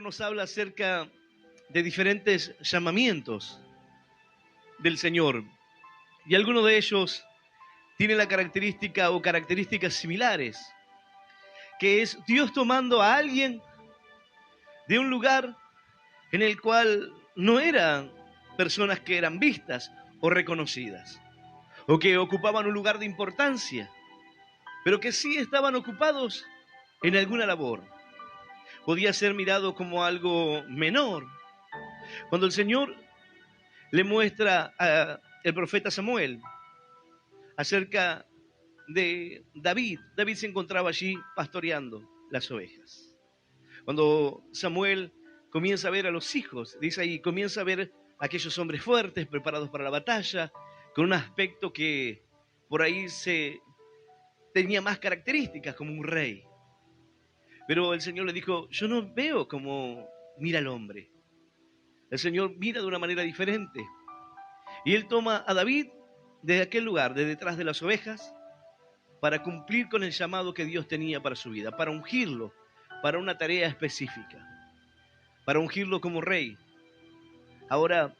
nos habla acerca de diferentes llamamientos del Señor. Y algunos de ellos tienen la característica o características similares, que es Dios tomando a alguien de un lugar en el cual no eran personas que eran vistas o reconocidas, o que ocupaban un lugar de importancia, pero que sí estaban ocupados en alguna labor. Podía ser mirado como algo menor. Cuando el Señor le muestra al profeta Samuel acerca de David, David se encontraba allí pastoreando las ovejas. Cuando Samuel comienza a ver a los hijos, dice ahí, comienza a ver a aquellos hombres fuertes, preparados para la batalla, con un aspecto que por ahí se tenía más características como un rey. Pero el Señor le dijo, yo no veo como mira el hombre. El Señor mira de una manera diferente. Y Él toma a David de aquel lugar, de detrás de las ovejas, para cumplir con el llamado que Dios tenía para su vida, para ungirlo, para una tarea específica, para ungirlo como rey. Ahora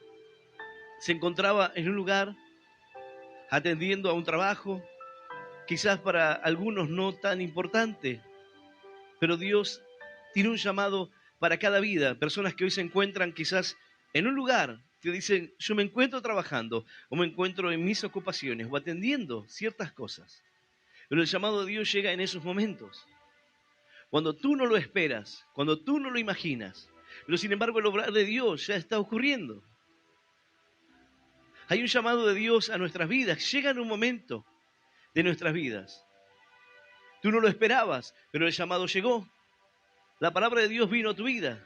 se encontraba en un lugar atendiendo a un trabajo, quizás para algunos no tan importante, pero Dios tiene un llamado para cada vida. Personas que hoy se encuentran quizás en un lugar que dicen, yo me encuentro trabajando o me encuentro en mis ocupaciones o atendiendo ciertas cosas. Pero el llamado de Dios llega en esos momentos, cuando tú no lo esperas, cuando tú no lo imaginas. Pero sin embargo el obrar de Dios ya está ocurriendo. Hay un llamado de Dios a nuestras vidas, llega en un momento de nuestras vidas. Tú no lo esperabas, pero el llamado llegó. La palabra de Dios vino a tu vida.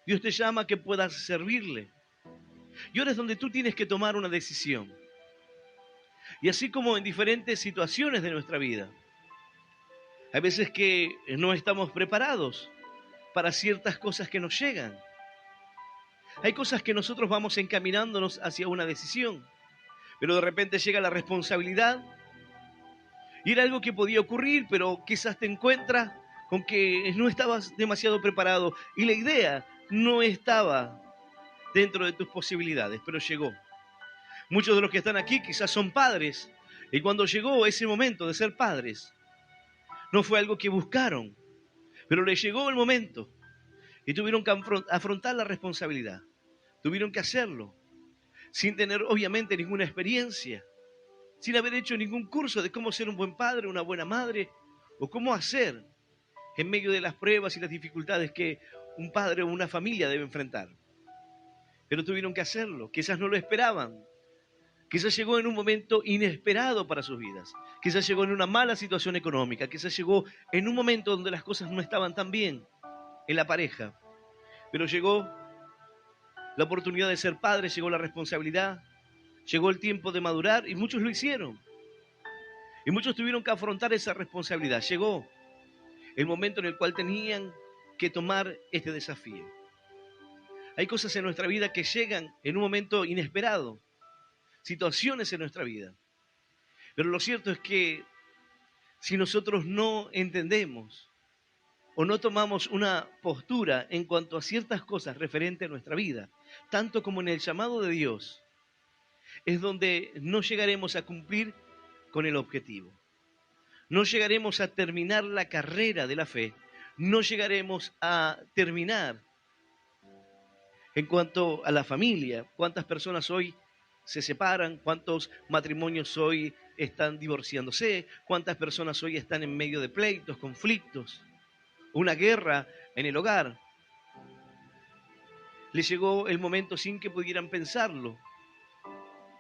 Dios te llama a que puedas servirle. Y ahora es donde tú tienes que tomar una decisión. Y así como en diferentes situaciones de nuestra vida, hay veces que no estamos preparados para ciertas cosas que nos llegan. Hay cosas que nosotros vamos encaminándonos hacia una decisión, pero de repente llega la responsabilidad. Y era algo que podía ocurrir, pero quizás te encuentras con que no estabas demasiado preparado y la idea no estaba dentro de tus posibilidades, pero llegó. Muchos de los que están aquí quizás son padres y cuando llegó ese momento de ser padres, no fue algo que buscaron, pero les llegó el momento y tuvieron que afrontar la responsabilidad. Tuvieron que hacerlo sin tener obviamente ninguna experiencia, sin haber hecho ningún curso de cómo ser un buen padre, una buena madre, o cómo hacer en medio de las pruebas y las dificultades que un padre o una familia debe enfrentar. Pero tuvieron que hacerlo, quizás no lo esperaban, quizás llegó en un momento inesperado para sus vidas, quizás llegó en una mala situación económica, quizás llegó en un momento donde las cosas no estaban tan bien en la pareja, pero llegó la oportunidad de ser padre, llegó la responsabilidad, llegó el tiempo de madurar y muchos lo hicieron. Y muchos tuvieron que afrontar esa responsabilidad. Llegó el momento en el cual tenían que tomar este desafío. Hay cosas en nuestra vida que llegan en un momento inesperado, situaciones en nuestra vida. Pero lo cierto es que si nosotros no entendemos o no tomamos una postura en cuanto a ciertas cosas referentes a nuestra vida, tanto como en el llamado de Dios, es donde no llegaremos a cumplir con el objetivo. No llegaremos a terminar la carrera de la fe, no llegaremos a terminar en cuanto a la familia. ¿Cuántas personas hoy se separan? ¿Cuántos matrimonios hoy están divorciándose? ¿Cuántas personas hoy están en medio de pleitos, conflictos, una guerra en el hogar? Les llegó el momento sin que pudieran pensarlo.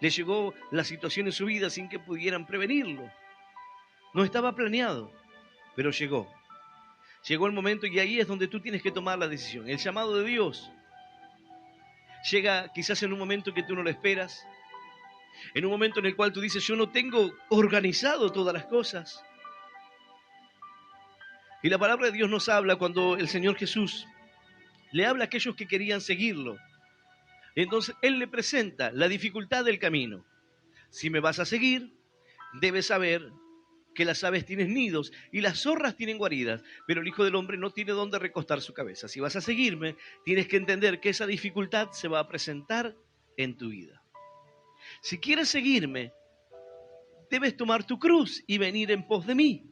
Les llegó la situación en su vida sin que pudieran prevenirlo. No estaba planeado, pero llegó. Llegó el momento y ahí es donde tú tienes que tomar la decisión. El llamado de Dios llega quizás en un momento que tú no lo esperas, en un momento en el cual tú dices, yo no tengo organizado todas las cosas. Y la palabra de Dios nos habla cuando el Señor Jesús le habla a aquellos que querían seguirlo. Entonces Él le presenta la dificultad del camino. Si me vas a seguir, debes saber que las aves tienen nidos y las zorras tienen guaridas, pero el Hijo del Hombre no tiene dónde recostar su cabeza. Si vas a seguirme, tienes que entender que esa dificultad se va a presentar en tu vida. Si quieres seguirme, debes tomar tu cruz y venir en pos de mí.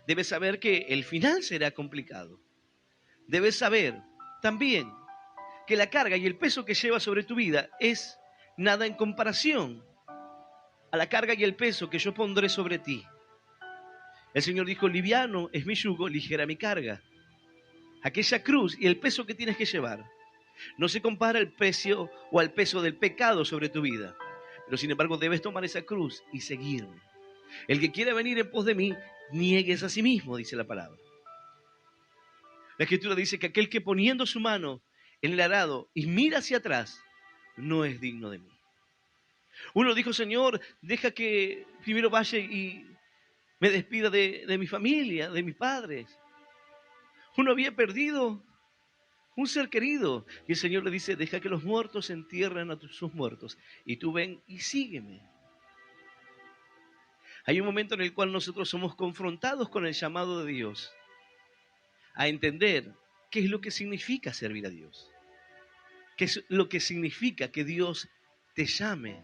Debes saber que el final será complicado. Debes saber también que la carga y el peso que llevas sobre tu vida es nada en comparación a la carga y el peso que yo pondré sobre ti. El Señor dijo, liviano es mi yugo, ligera mi carga. Aquella cruz y el peso que tienes que llevar no se compara al precio o al peso del pecado sobre tu vida. Pero sin embargo debes tomar esa cruz y seguirme. El que quiera venir en pos de mí, niegues a sí mismo, dice la palabra. La Escritura dice que aquel que poniendo su mano en el arado y mira hacia atrás, no es digno de mí. Uno dijo, Señor, deja que primero vaya y me despida de mi familia, de mis padres. Uno había perdido un ser querido. Y el Señor le dice, deja que los muertos entierren a sus muertos. Y tú ven y sígueme. Hay un momento en el cual nosotros somos confrontados con el llamado de Dios a entender qué es lo que significa servir a Dios. Qué es lo que significa que Dios te llame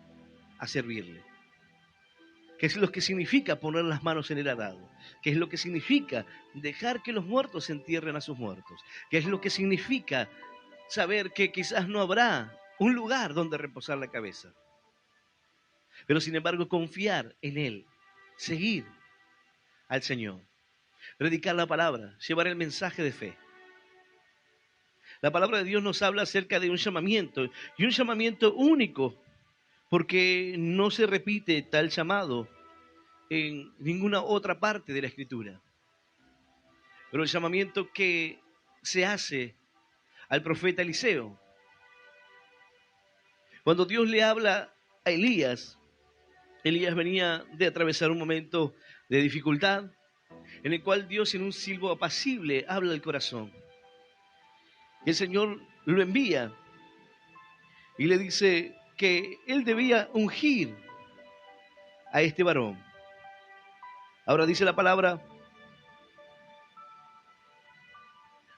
a servirle. ¿Qué es lo que significa poner las manos en el arado? ¿Qué es lo que significa dejar que los muertos entierren a sus muertos? ¿Qué es lo que significa saber que quizás no habrá un lugar donde reposar la cabeza? Pero sin embargo confiar en Él, seguir al Señor, predicar la palabra, llevar el mensaje de fe. La palabra de Dios nos habla acerca de un llamamiento y un llamamiento único, porque no se repite tal llamado en ninguna otra parte de la Escritura. Pero el llamamiento que se hace al profeta Eliseo, cuando Dios le habla a Elías, Elías venía de atravesar un momento de dificultad, en el cual Dios en un silbo apacible habla al corazón. El Señor lo envía y le dice que él debía ungir a este varón. Ahora dice la palabra,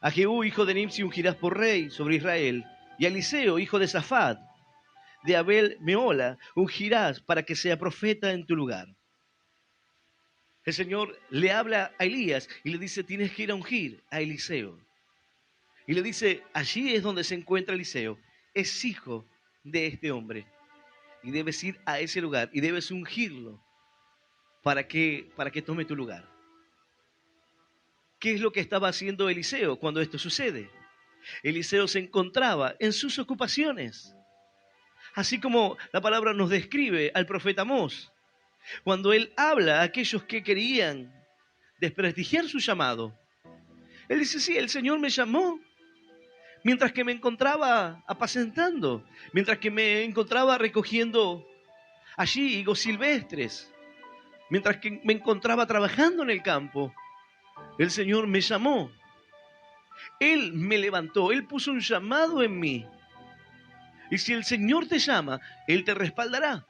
a Jehú, hijo de Nimsi, ungirás por rey sobre Israel, y a Eliseo, hijo de Safat, de Abel Meola, ungirás para que sea profeta en tu lugar. El Señor le habla a Elías y le dice, tienes que ir a ungir a Eliseo. Y le dice, allí es donde se encuentra Eliseo, es hijo de este hombre. Y debes ir a ese lugar y debes ungirlo para que tome tu lugar. ¿Qué es lo que estaba haciendo Eliseo cuando esto sucede? Eliseo se encontraba en sus ocupaciones. Así como la palabra nos describe al profeta Amós, cuando él habla a aquellos que querían desprestigiar su llamado. Él dice, sí, el Señor me llamó mientras que me encontraba apacentando, mientras que me encontraba recogiendo allí higos silvestres, mientras que me encontraba trabajando en el campo. El Señor me llamó. Él me levantó, Él puso un llamado en mí. Y si el Señor te llama, Él te respaldará.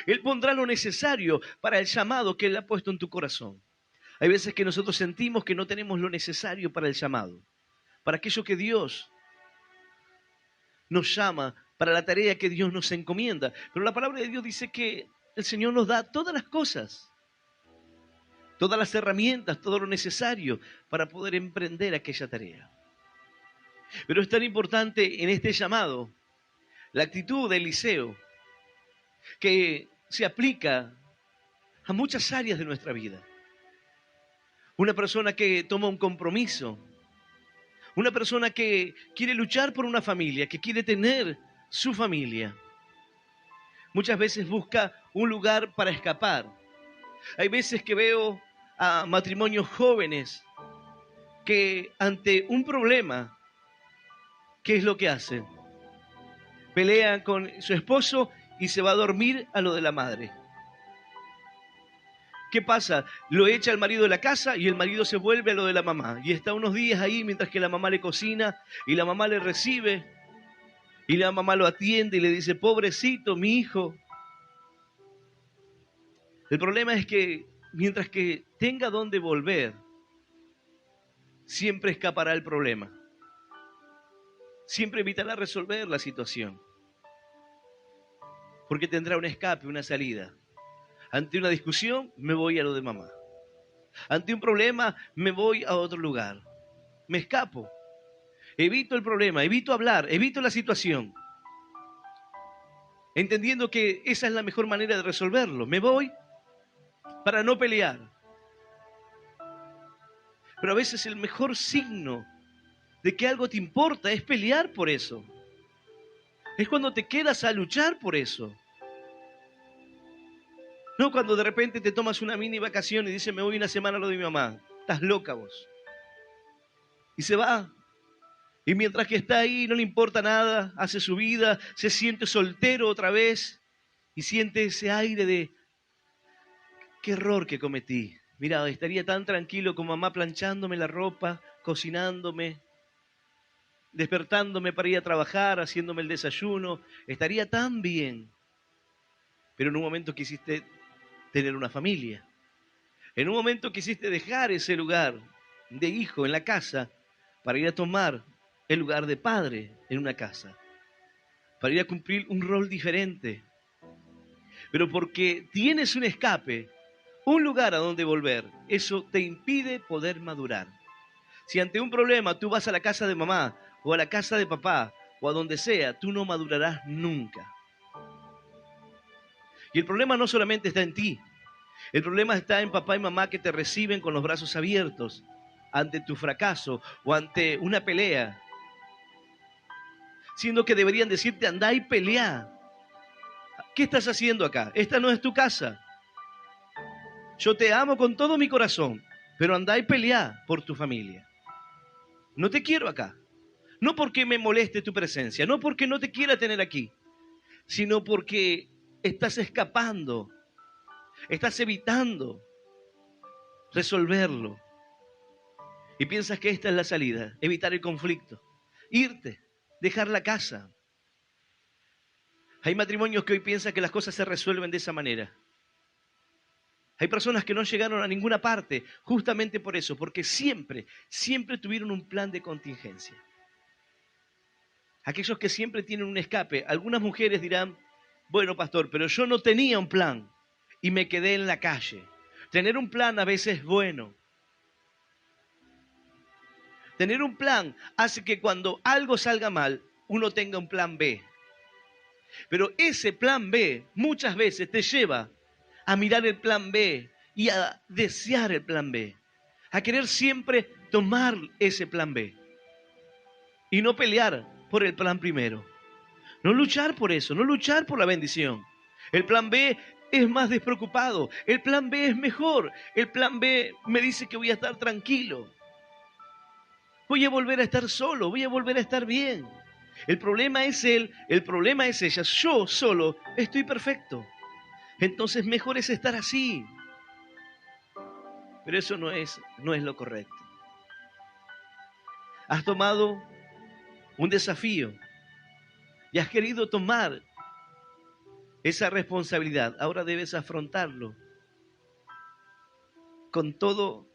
Él pondrá lo necesario para el llamado que Él ha puesto en tu corazón. Hay veces que nosotros sentimos que no tenemos lo necesario para el llamado, para aquello que Dios nos llama, para la tarea que Dios nos encomienda. Pero la palabra de Dios dice que el Señor nos da todas las cosas, todas las herramientas, todo lo necesario para poder emprender aquella tarea. Pero es tan importante en este llamado la actitud de Eliseo, que se aplica a muchas áreas de nuestra vida. Una persona que toma un compromiso, una persona que quiere luchar por una familia, que quiere tener su familia. Muchas veces busca un lugar para escapar. Hay veces que veo a matrimonios jóvenes que ante un problema, ¿qué es lo que hacen? Pelean con su esposo y se va a dormir a lo de la madre. ¿Qué pasa? Lo echa el marido de la casa y el marido se vuelve a lo de la mamá. Y está unos días ahí mientras que la mamá le cocina y la mamá le recibe y la mamá lo atiende y le dice, pobrecito, mi hijo. El problema es que mientras que tenga dónde volver, siempre escapará el problema. Siempre evitará resolver la situación. Porque tendrá un escape, una salida. Ante una discusión, me voy a lo de mamá. Ante un problema, me voy a otro lugar. Me escapo. Evito el problema, evito hablar, evito la situación. Entendiendo que esa es la mejor manera de resolverlo. Me voy para no pelear. Pero a veces el mejor signo de que algo te importa es pelear por eso. Es cuando te quedas a luchar por eso. No cuando de repente te tomas una mini vacación y dices, me voy una semana a lo de mi mamá. Estás loca vos. Y se va. Y mientras que está ahí, no le importa nada, hace su vida, se siente soltero otra vez y siente ese aire de, qué error que cometí. Mira, estaría tan tranquilo con mamá planchándome la ropa, cocinándome, despertándome para ir a trabajar, haciéndome el desayuno. Estaría tan bien. Pero en un momento quisiste tener una familia. En un momento quisiste dejar ese lugar de hijo en la casa para ir a tomar el lugar de padre en una casa, para ir a cumplir un rol diferente. Pero porque tienes un escape, un lugar a donde volver, eso te impide poder madurar. Si ante un problema tú vas a la casa de mamá o a la casa de papá o a donde sea, tú no madurarás nunca. Y el problema no solamente está en ti, el problema está en papá y mamá que te reciben con los brazos abiertos ante tu fracaso o ante una pelea, siendo que deberían decirte, andá y pelea. ¿Qué estás haciendo acá? Esta no es tu casa. Yo te amo con todo mi corazón, pero andá y pelea por tu familia. No te quiero acá. No porque me moleste tu presencia, no porque no te quiera tener aquí, sino porque estás escapando, estás evitando resolverlo. Y piensas que esta es la salida, evitar el conflicto, irte, dejar la casa. Hay matrimonios que hoy piensan que las cosas se resuelven de esa manera. Hay personas que no llegaron a ninguna parte justamente por eso, porque siempre tuvieron un plan de contingencia. Aquellos que siempre tienen un escape, algunas mujeres dirán, bueno, pastor, pero yo no tenía un plan y me quedé en la calle. Tener un plan a veces es bueno. Tener un plan hace que cuando algo salga mal, uno tenga un plan B. Pero ese plan B muchas veces te lleva a mirar el plan B y a desear el plan B. A querer siempre tomar ese plan B. Y no pelear por el plan primero. No luchar por eso, no luchar por la bendición. El plan B es más despreocupado. El plan B es mejor. El plan B me dice que voy a estar tranquilo. Voy a volver a estar solo, voy a volver a estar bien. El problema es él, el problema es ella. Yo solo estoy perfecto. Entonces mejor es estar así. Pero eso no es lo correcto. Has tomado un desafío y has querido tomar esa responsabilidad. Ahora debes afrontarlo con todo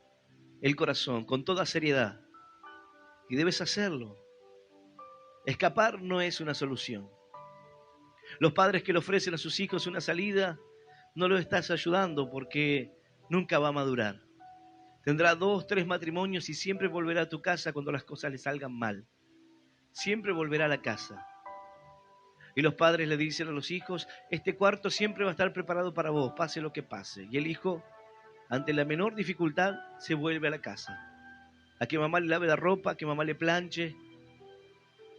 el corazón, con toda seriedad. Y debes hacerlo. Escapar no es una solución. Los padres que le ofrecen a sus hijos una salida, no lo estás ayudando porque nunca va a madurar. Tendrá 2, 3 matrimonios y siempre volverá a tu casa cuando las cosas le salgan mal. Siempre volverá a la casa. Y los padres le dicen a los hijos, este cuarto siempre va a estar preparado para vos, pase lo que pase. Y el hijo, ante la menor dificultad, se vuelve a la casa. A que mamá le lave la ropa, a que mamá le planche.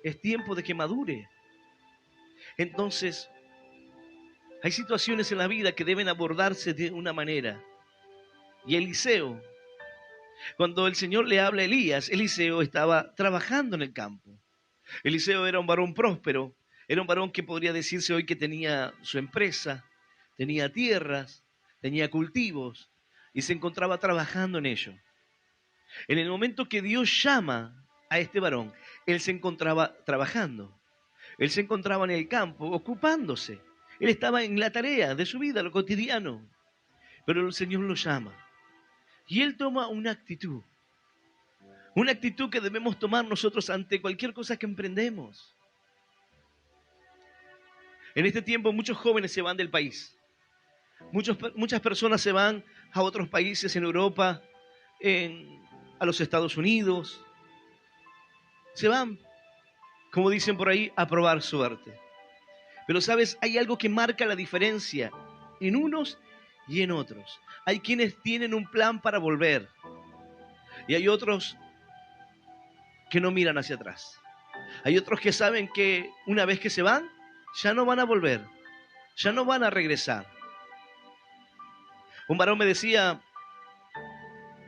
Es tiempo de que madure. Entonces, hay situaciones en la vida que deben abordarse de una manera. Y Eliseo, cuando el Señor le habla a Elías, Eliseo estaba trabajando en el campo. Eliseo era un varón próspero, era un varón que podría decirse hoy que tenía su empresa, tenía tierras, tenía cultivos y se encontraba trabajando en ello. En el momento que Dios llama a este varón, él se encontraba trabajando. Él se encontraba en el campo, ocupándose. Él estaba en la tarea de su vida, lo cotidiano. Pero el Señor lo llama. Y Él toma una actitud. Una actitud que debemos tomar nosotros ante cualquier cosa que emprendemos. En este tiempo muchos jóvenes se van del país. Muchas personas se van a otros países en Europa, a los Estados Unidos. Se van, como dicen por ahí, a probar suerte. Pero sabes, hay algo que marca la diferencia en unos y en otros. Hay quienes tienen un plan para volver y hay otros que no miran hacia atrás. Hay otros que saben que una vez que se van, ya no van a volver, ya no van a regresar. Un varón me decía,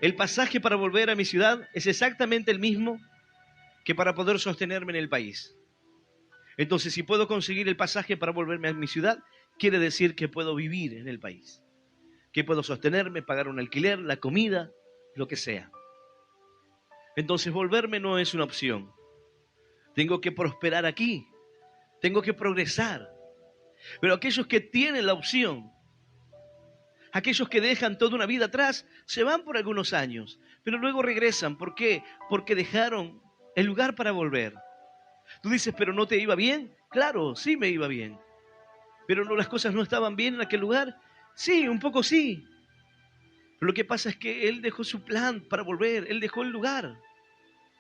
el pasaje para volver a mi ciudad es exactamente el mismo que para poder sostenerme en el país. Entonces, si puedo conseguir el pasaje para volverme a mi ciudad, quiere decir que puedo vivir en el país, que puedo sostenerme, pagar un alquiler, la comida, lo que sea. Entonces, volverme no es una opción. Tengo que prosperar aquí, tengo que progresar. Pero aquellos que tienen la opción, aquellos que dejan toda una vida atrás, se van por algunos años, pero luego regresan. ¿Por qué? Porque dejaron el lugar para volver. Tú dices, ¿pero no te iba bien? Claro, sí me iba bien. ¿Pero no, las cosas no estaban bien en aquel lugar? Sí, un poco sí. Pero lo que pasa es que él dejó su plan para volver, él dejó el lugar.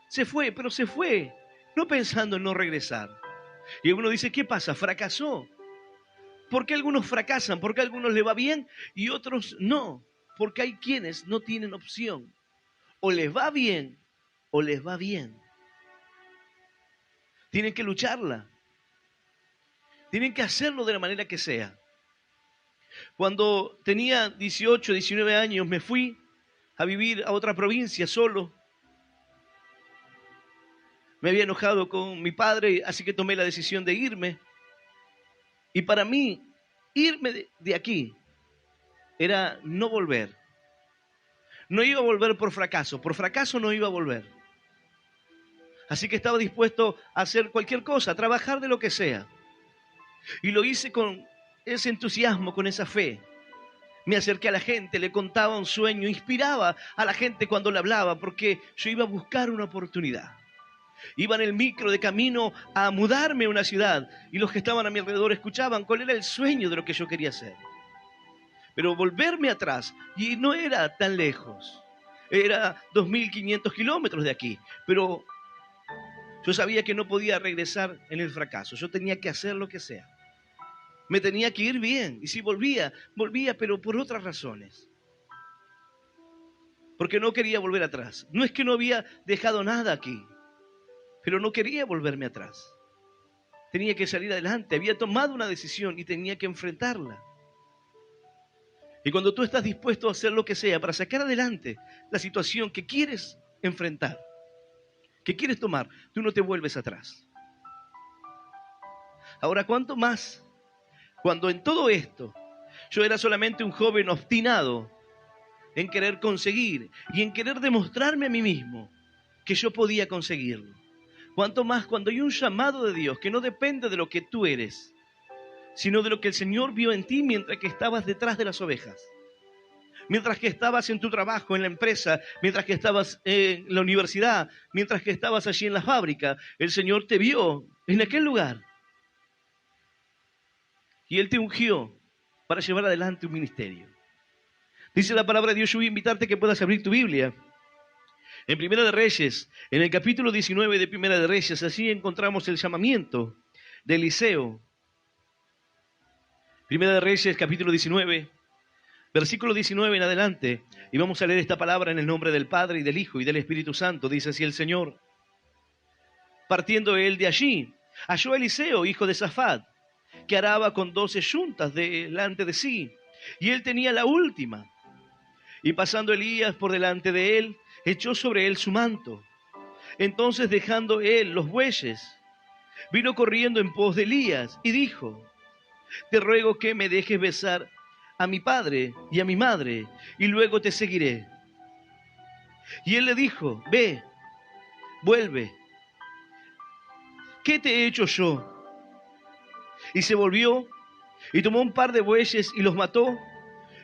Se fue, pero se fue, no pensando en no regresar. Y uno dice, ¿qué pasa? Fracasó. ¿Por qué algunos fracasan? ¿Por qué a algunos les va bien y otros no? Porque hay quienes no tienen opción. O les va bien o les va bien. Tienen que lucharla. Tienen que hacerlo de la manera que sea. Cuando tenía 18, 19 años me fui a vivir a otra provincia solo. Me había enojado con mi padre, así que tomé la decisión de irme. Y para mí, irme de aquí era no volver. No iba a volver por fracaso no iba a volver. Así que estaba dispuesto a hacer cualquier cosa, a trabajar de lo que sea. Y lo hice con ese entusiasmo, con esa fe. Me acerqué a la gente, le contaba un sueño, inspiraba a la gente cuando le hablaba, porque yo iba a buscar una oportunidad. Iba en el micro de camino a mudarme a una ciudad y los que estaban a mi alrededor escuchaban cuál era el sueño de lo que yo quería hacer. Pero volverme atrás, y no era tan lejos, era 2.500 kilómetros de aquí, pero yo sabía que no podía regresar en el fracaso, yo tenía que hacer lo que sea. Me tenía que ir bien, y si volvía, pero por otras razones. Porque no quería volver atrás. No es que no había dejado nada aquí, pero no quería volverme atrás. Tenía que salir adelante, había tomado una decisión y tenía que enfrentarla. Y cuando tú estás dispuesto a hacer lo que sea para sacar adelante la situación que quieres enfrentar, que quieres tomar, tú no te vuelves atrás. Ahora, ¿cuánto más cuando en todo esto yo era solamente un joven obstinado en querer conseguir y en querer demostrarme a mí mismo que yo podía conseguirlo? Cuánto más cuando hay un llamado de Dios que no depende de lo que tú eres, sino de lo que el Señor vio en ti mientras que estabas detrás de las ovejas. Mientras que estabas en tu trabajo, en la empresa, mientras que estabas en la universidad, mientras que estabas allí en la fábrica, el Señor te vio en aquel lugar. Y Él te ungió para llevar adelante un ministerio. Dice la palabra de Dios, yo voy a invitarte a que puedas abrir tu Biblia. En Primera de Reyes, en el capítulo 19 de Primera de Reyes, así encontramos el llamamiento de Eliseo. Primera de Reyes, capítulo 19, versículo 19 en adelante. Y vamos a leer esta palabra en el nombre del Padre y del Hijo y del Espíritu Santo. Dice así el Señor. Partiendo él de allí, halló a Eliseo, hijo de Safat, que araba con 12 yuntas delante de sí. Y él tenía la última. Y pasando Elías por delante de él, echó sobre él su manto. Entonces, dejando él los bueyes, vino corriendo en pos de Elías y dijo: te ruego que me dejes besar a mi padre y a mi madre, y luego te seguiré. Y él le dijo: ve, vuelve. ¿Qué te he hecho yo? Y se volvió y tomó un par de bueyes y los mató,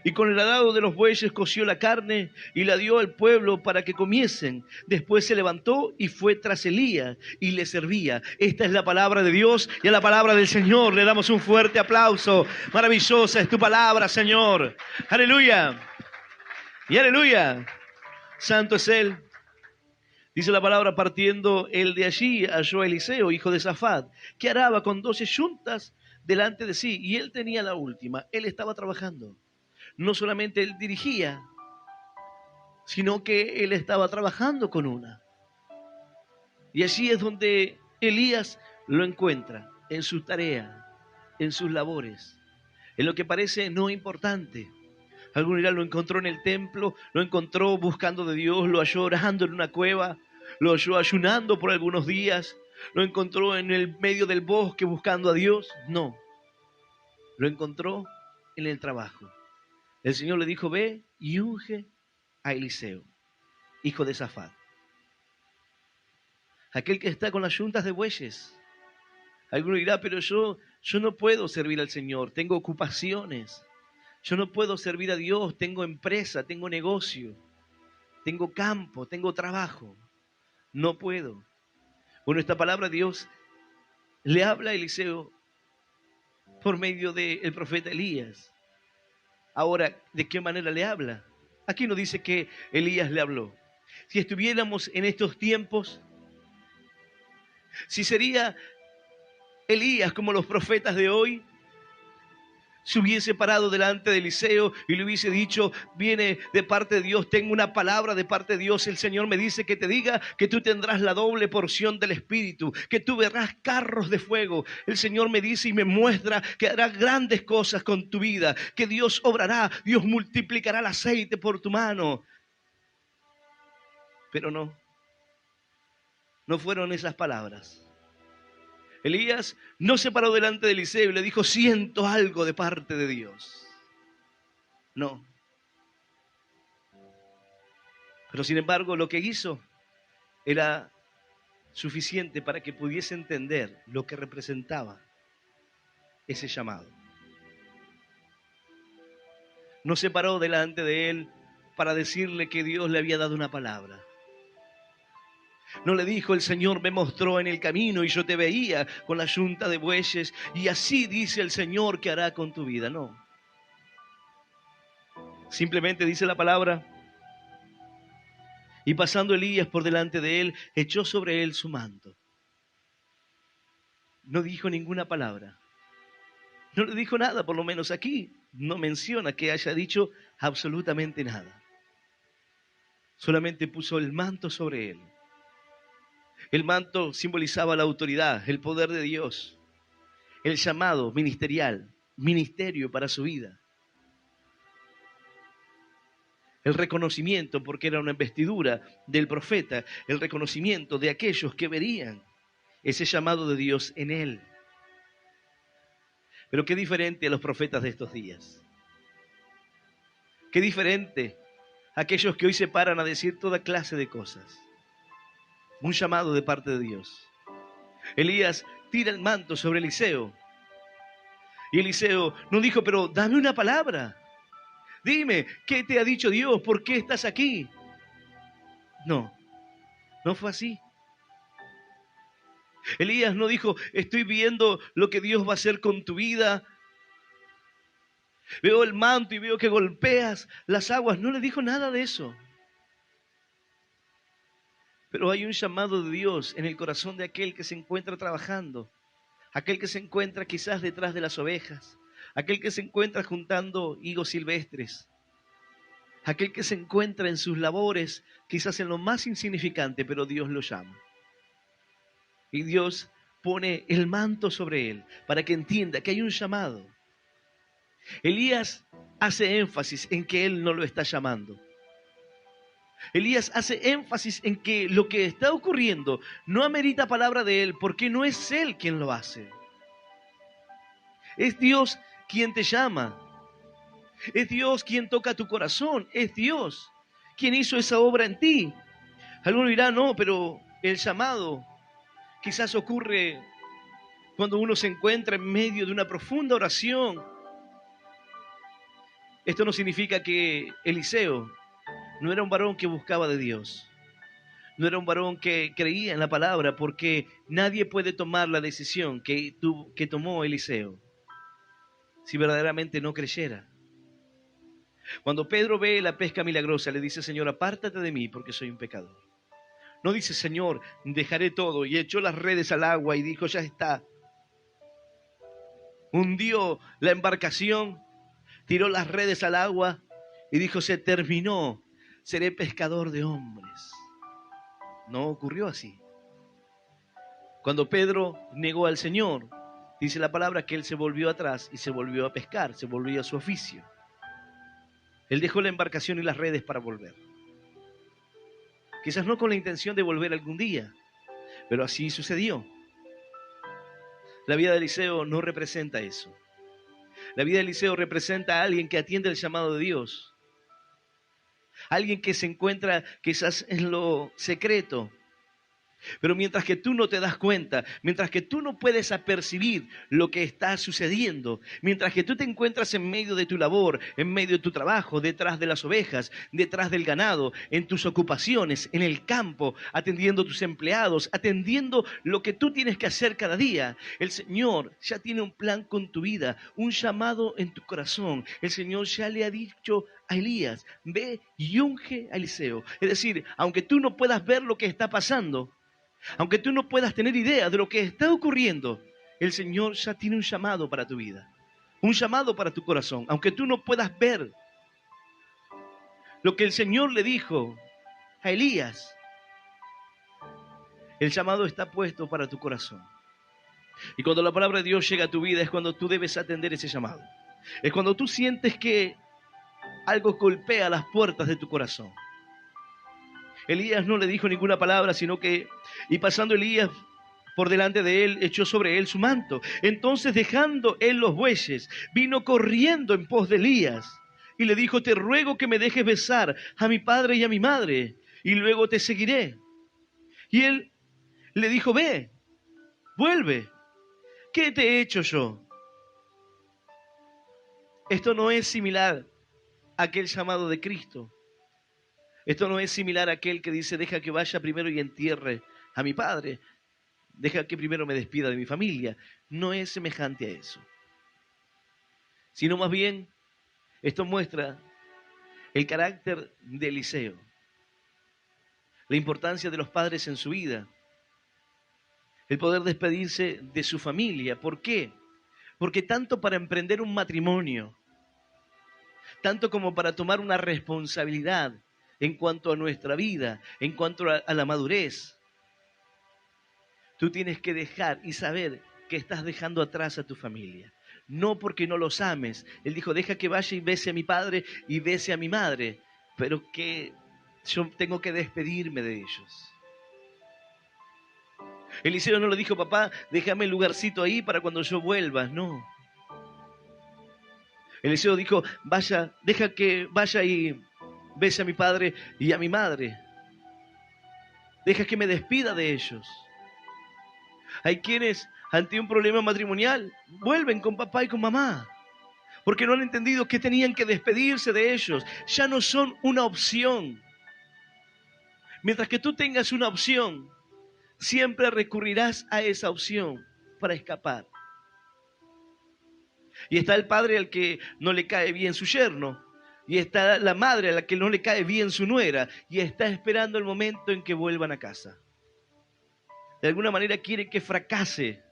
Y con el arado de los bueyes coció la carne y la dio al pueblo para que comiesen. Después se levantó y fue tras Elías y le servía. Esta es la palabra de Dios y a la palabra del Señor le damos un fuerte aplauso. Maravillosa es tu palabra, Señor. Aleluya. Y aleluya. Santo es Él. Dice la palabra, partiendo él de allí, halló a Eliseo, hijo de Safat, que araba con 12 yuntas delante de sí, y él tenía la última. Él estaba trabajando. No solamente él dirigía, sino que él estaba trabajando con una. Y allí es donde Elías lo encuentra, en su tarea, en sus labores, en lo que parece no importante. Algún día lo encontró en el templo, lo encontró buscando de Dios, lo halló orando en una cueva, lo halló ayunando por algunos días, lo encontró en el medio del bosque buscando a Dios. No, lo encontró en el trabajo. El Señor le dijo, ve y unge a Eliseo, hijo de Safat. Aquel que está con las yuntas de bueyes. Alguno dirá, pero yo no puedo servir al Señor, tengo ocupaciones. Yo no puedo servir a Dios, tengo empresa, tengo negocio, tengo campo, tengo trabajo. No puedo. Bueno, esta palabra Dios le habla a Eliseo por medio del profeta Elías. Ahora, ¿de qué manera le habla? Aquí no dice que Elías le habló. Si estuviéramos en estos tiempos, si sería Elías como los profetas de hoy, se hubiese parado delante de Eliseo y le hubiese dicho, viene de parte de Dios, tengo una palabra de parte de Dios, el Señor me dice que te diga que tú tendrás la doble porción del Espíritu, que tú verás carros de fuego. El Señor me dice y me muestra que hará grandes cosas con tu vida, que Dios obrará, Dios multiplicará el aceite por tu mano. Pero no fueron esas palabras. Elías no se paró delante de Eliseo y le dijo, siento algo de parte de Dios. No. Pero sin embargo, lo que hizo era suficiente para que pudiese entender lo que representaba ese llamado. No se paró delante de él para decirle que Dios le había dado una palabra. No le dijo, el Señor me mostró en el camino y yo te veía con la yunta de bueyes y así dice el Señor que hará con tu vida. No. Simplemente dice la palabra, y pasando Elías por delante de él, echó sobre él su manto. No dijo ninguna palabra. No le dijo nada, por lo menos aquí no menciona que haya dicho absolutamente nada. Solamente puso el manto sobre él. El manto simbolizaba la autoridad, el poder de Dios, el llamado ministerial, ministerio para su vida. El reconocimiento, porque era una investidura del profeta, el reconocimiento de aquellos que verían ese llamado de Dios en él. Pero qué diferente a los profetas de estos días. Qué diferente a aquellos que hoy se paran a decir toda clase de cosas. Un llamado de parte de Dios. Elías tira el manto sobre Eliseo. Y Eliseo no dijo, pero dame una palabra. Dime, ¿qué te ha dicho Dios? ¿Por qué estás aquí? No fue así. Elías no dijo, estoy viendo lo que Dios va a hacer con tu vida. Veo el manto y veo que golpeas las aguas. No le dijo nada de eso. Pero hay un llamado de Dios en el corazón de aquel que se encuentra trabajando, aquel que se encuentra quizás detrás de las ovejas, aquel que se encuentra juntando higos silvestres, aquel que se encuentra en sus labores, quizás en lo más insignificante, pero Dios lo llama. Y Dios pone el manto sobre él para que entienda que hay un llamado. Elías hace énfasis en que él no lo está llamando. Elías hace énfasis en que lo que está ocurriendo no amerita palabra de él, porque no es él quien lo hace. Es Dios quien te llama. Es Dios quien toca tu corazón. Es Dios quien hizo esa obra en ti. Alguno dirá, no, pero el llamado quizás ocurre cuando uno se encuentra en medio de una profunda oración, Esto no significa que Eliseo no era un varón que buscaba de Dios. No era un varón que creía en la palabra, porque nadie puede tomar la decisión que tomó Eliseo si verdaderamente no creyera. Cuando Pedro ve la pesca milagrosa, le dice: Señor, apártate de mí porque soy un pecador. No dice: Señor, dejaré todo, y echó las redes al agua y dijo: ya está. Hundió la embarcación, tiró las redes al agua y dijo: se terminó, seré pescador de hombres. No ocurrió así. Cuando Pedro negó al Señor, dice la palabra que él se volvió atrás y se volvió a pescar, se volvió a su oficio. Él dejó la embarcación y las redes para volver. Quizás no con la intención de volver algún día, pero así sucedió. La vida de Eliseo no representa eso. La vida de Eliseo representa a alguien que atiende el llamado de Dios. Alguien que se encuentra quizás en lo secreto. Pero mientras que tú no te das cuenta, mientras que tú no puedes apercibir lo que está sucediendo, mientras que tú te encuentras en medio de tu labor, en medio de tu trabajo, detrás de las ovejas, detrás del ganado, en tus ocupaciones, en el campo, atendiendo a tus empleados, atendiendo lo que tú tienes que hacer cada día, el Señor ya tiene un plan con tu vida, un llamado en tu corazón. El Señor ya le ha dicho a Elías: ve y unge a Eliseo. Es decir, aunque tú no puedas ver lo que está pasando, aunque tú no puedas tener idea de lo que está ocurriendo, el Señor ya tiene un llamado para tu vida, un llamado para tu corazón. Aunque tú no puedas ver lo que el Señor le dijo a Elías, el llamado está puesto para tu corazón. Y cuando la palabra de Dios llega a tu vida es cuando tú debes atender ese llamado. Es cuando tú sientes que algo golpea las puertas de tu corazón. Elías no le dijo ninguna palabra, sino que, y pasando Elías por delante de él, echó sobre él su manto. Entonces, dejando él los bueyes, vino corriendo en pos de Elías y le dijo: te ruego que me dejes besar a mi padre y a mi madre, y luego te seguiré. Y él le dijo: ve, vuelve, ¿qué te he hecho yo? Esto no es similar a aquel llamado de Cristo. Esto no es similar a aquel que dice: deja que vaya primero y entierre a mi padre. Deja que primero me despida de mi familia. No es semejante a eso. Sino más bien, esto muestra el carácter de Eliseo. La importancia de los padres en su vida. El poder despedirse de su familia. ¿Por qué? Porque tanto para emprender un matrimonio, tanto como para tomar una responsabilidad en cuanto a nuestra vida, en cuanto a la madurez, tú tienes que dejar y saber que estás dejando atrás a tu familia. No porque no los ames. Él dijo: deja que vaya y bese a mi padre y bese a mi madre, pero que yo tengo que despedirme de ellos. Eliseo no le dijo: papá, déjame el lugarcito ahí para cuando yo vuelva. No. Eliseo dijo: vaya, deja que vaya y bese a mi padre y a mi madre. Deja que me despida de ellos. Hay quienes, ante un problema matrimonial, vuelven con papá y con mamá, porque no han entendido que tenían que despedirse de ellos. Ya no son una opción. Mientras que tú tengas una opción, siempre recurrirás a esa opción para escapar. Y está el padre al que no le cae bien su yerno, y está la madre a la que no le cae bien su nuera, y está esperando el momento en que vuelvan a casa. De alguna manera quiere que fracase,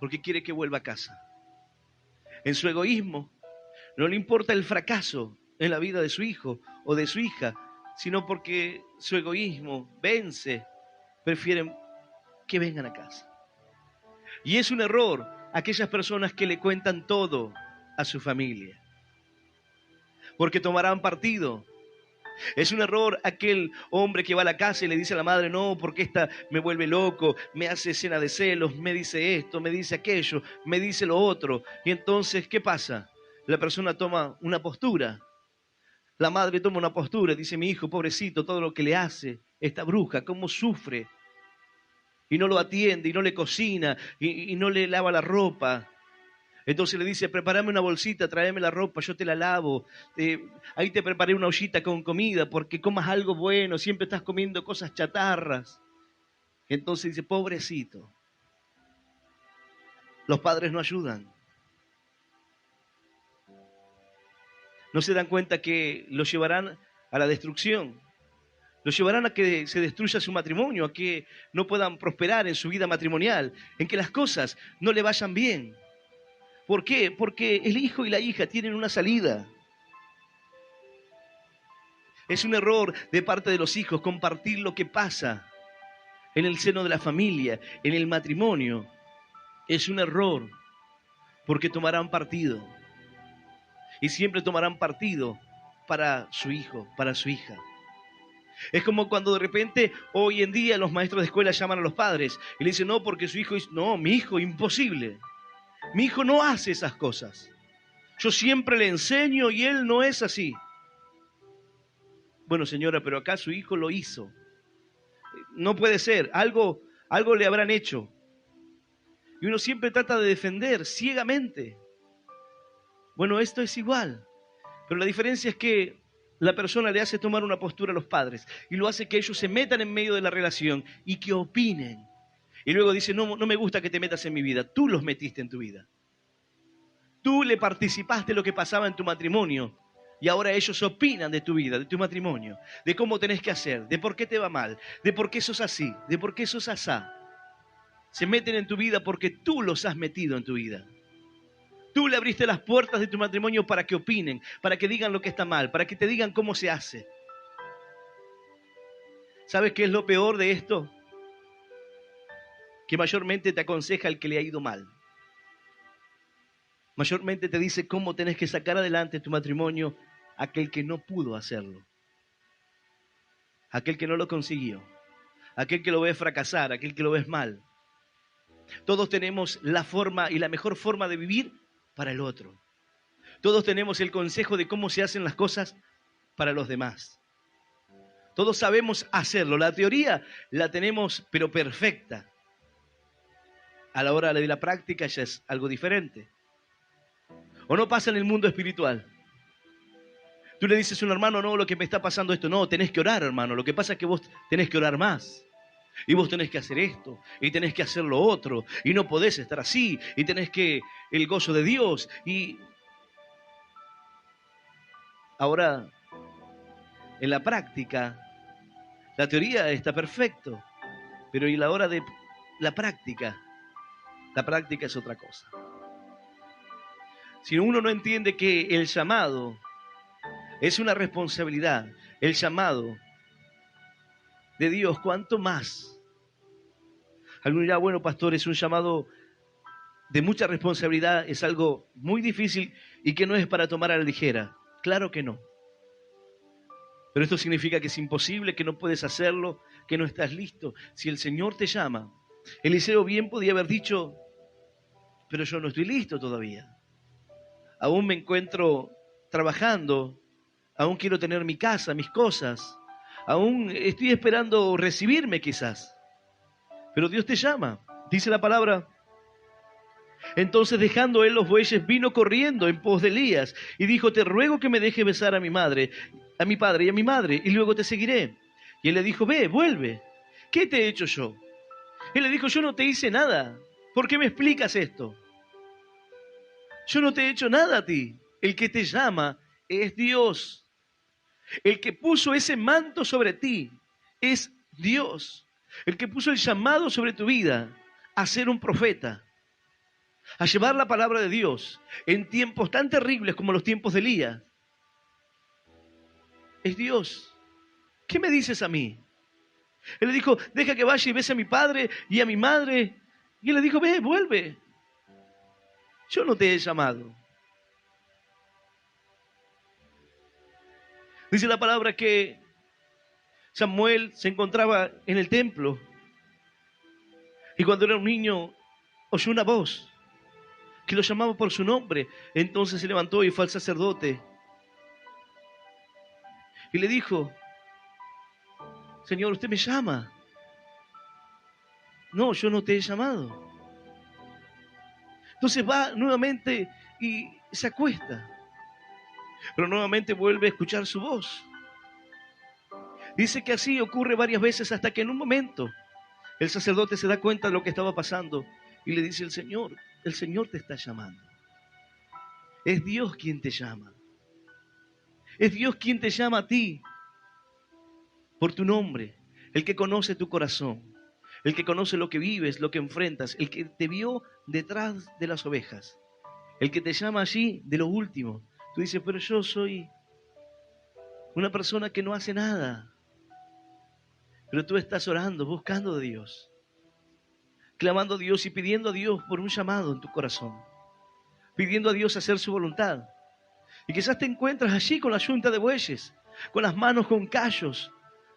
porque quiere que vuelva a casa. En su egoísmo, no le importa el fracaso en la vida de su hijo o de su hija, sino porque su egoísmo vence, prefieren que vengan a casa. Y es un error aquellas personas que le cuentan todo a su familia, porque tomarán partido. Es un error aquel hombre que va a la casa y le dice a la madre: no, porque esta me vuelve loco, me hace escena de celos, me dice esto, me dice aquello, me dice lo otro. Y entonces, ¿qué pasa? La persona toma una postura. La madre toma una postura, dice: mi hijo, pobrecito, todo lo que le hace esta bruja, cómo sufre. Y no lo atiende, y no le cocina, y no le lava la ropa. Entonces le dice, prepárame una bolsita, tráeme la ropa, yo te la lavo. Ahí te preparé una ollita con comida porque comas algo bueno, siempre estás comiendo cosas chatarras. Entonces dice, pobrecito, los padres no ayudan. No se dan cuenta que los llevarán a la destrucción. Los llevarán a que se destruya su matrimonio, a que no puedan prosperar en su vida matrimonial, en que las cosas no le vayan bien. ¿Por qué? Porque el hijo y la hija tienen una salida. Es un error de parte de los hijos compartir lo que pasa en el seno de la familia, en el matrimonio. Es un error porque tomarán partido. Y siempre tomarán partido para su hijo, para su hija. Es como cuando de repente hoy en día los maestros de escuela llaman a los padres y le dicen, no, porque su hijo, no, mi hijo, imposible. Mi hijo no hace esas cosas. Yo siempre le enseño y él no es así. Bueno, señora, pero acá su hijo lo hizo. No puede ser, algo le habrán hecho. Y uno siempre trata de defender ciegamente. Bueno, esto es igual. Pero la diferencia es que la persona le hace tomar una postura a los padres y lo hace que ellos se metan en medio de la relación y que opinen. Y luego dice, no me gusta que te metas en mi vida. Tú los metiste en tu vida. Tú le participaste de lo que pasaba en tu matrimonio. Y ahora ellos opinan de tu vida, de tu matrimonio, de cómo tenés que hacer, de por qué te va mal, de por qué sos así, de por qué sos asá. Se meten en tu vida porque tú los has metido en tu vida. Tú le abriste las puertas de tu matrimonio para que opinen, para que digan lo que está mal, para que te digan cómo se hace. ¿Sabes qué es lo peor de esto? Que mayormente te aconseja el que le ha ido mal. Mayormente te dice cómo tenés que sacar adelante tu matrimonio aquel que no pudo hacerlo. Aquel que no lo consiguió. Aquel que lo ve fracasar, aquel que lo ves mal. Todos tenemos la forma y la mejor forma de vivir para el otro. Todos tenemos el consejo de cómo se hacen las cosas para los demás. Todos sabemos hacerlo. La teoría la tenemos, pero perfecta. A la hora de la práctica ya es algo diferente. ¿O no pasa en el mundo espiritual? Tú le dices a un hermano, no, lo que me está pasando esto. No, tenés que orar, hermano. Lo que pasa es que vos tenés que orar más. Y vos tenés que hacer esto, y tenés que hacer lo otro, y no podés estar así, y tenés que el gozo de Dios. Y ahora, en la práctica, la teoría está perfecto, pero ¿y la hora de la práctica? La práctica es otra cosa. Si uno no entiende que el llamado es una responsabilidad, el llamado de Dios, ¿cuánto más? Alguno dirá, bueno, pastor, es un llamado de mucha responsabilidad, es algo muy difícil y que no es para tomar a la ligera. Claro que no. Pero esto significa que es imposible, que no puedes hacerlo, que no estás listo. Si el Señor te llama, Eliseo bien podía haber dicho, pero yo no estoy listo todavía. Aún me encuentro trabajando, aún quiero tener mi casa, mis cosas, aún estoy esperando recibirme quizás. Pero Dios te llama, dice la palabra. Entonces dejando él los bueyes, vino corriendo en pos de Elías y dijo, te ruego que me deje besar a mi madre, a mi padre y a mi madre, y luego te seguiré. Y él le dijo, ve, vuelve. ¿Qué te he hecho yo? Él le dijo, yo no te hice nada. ¿Por qué me explicas esto? Yo no te he hecho nada a ti. El que te llama es Dios. El que puso ese manto sobre ti es Dios. El que puso el llamado sobre tu vida a ser un profeta, a llevar la palabra de Dios en tiempos tan terribles como los tiempos de Elías, es Dios. ¿Qué me dices a mí? Él le dijo, deja que vaya y bese a mi padre y a mi madre. Y él le dijo, ve, vuelve. Yo no te he llamado. Dice la palabra que Samuel se encontraba en el templo y cuando era un niño oyó una voz que lo llamaba por su nombre. Entonces se levantó y fue al sacerdote y le dijo, Señor, usted me llama. No, yo no te he llamado. Entonces va nuevamente y se acuesta. Pero nuevamente vuelve a escuchar su voz. Dice que así ocurre varias veces hasta que en un momento el sacerdote se da cuenta de lo que estaba pasando y le dice: el Señor te está llamando. Es Dios quien te llama. Es Dios quien te llama a ti por tu nombre, el que conoce tu corazón, el que conoce lo que vives, lo que enfrentas, el que te vio detrás de las ovejas, el que te llama allí de lo último. Tú dices: pero yo soy una persona que no hace nada. Pero tú estás orando, buscando a Dios, clamando a Dios y pidiendo a Dios por un llamado en tu corazón, pidiendo a Dios hacer su voluntad. Y quizás te encuentras allí con la yunta de bueyes, con las manos con callos,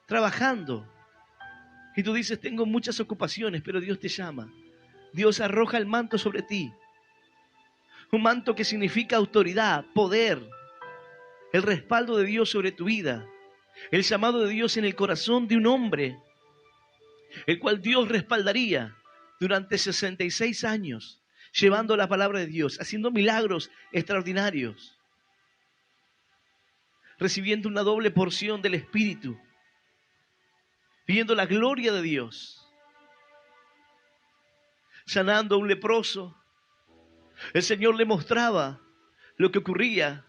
trabajando. Y tú dices: tengo muchas ocupaciones, pero Dios te llama. Dios arroja el manto sobre ti. Un manto que significa autoridad, poder, el respaldo de Dios sobre tu vida, el llamado de Dios en el corazón de un hombre, el cual Dios respaldaría durante 66 años, llevando la palabra de Dios, haciendo milagros extraordinarios, recibiendo una doble porción del Espíritu, viendo la gloria de Dios, sanando a un leproso. El Señor le mostraba lo que ocurría.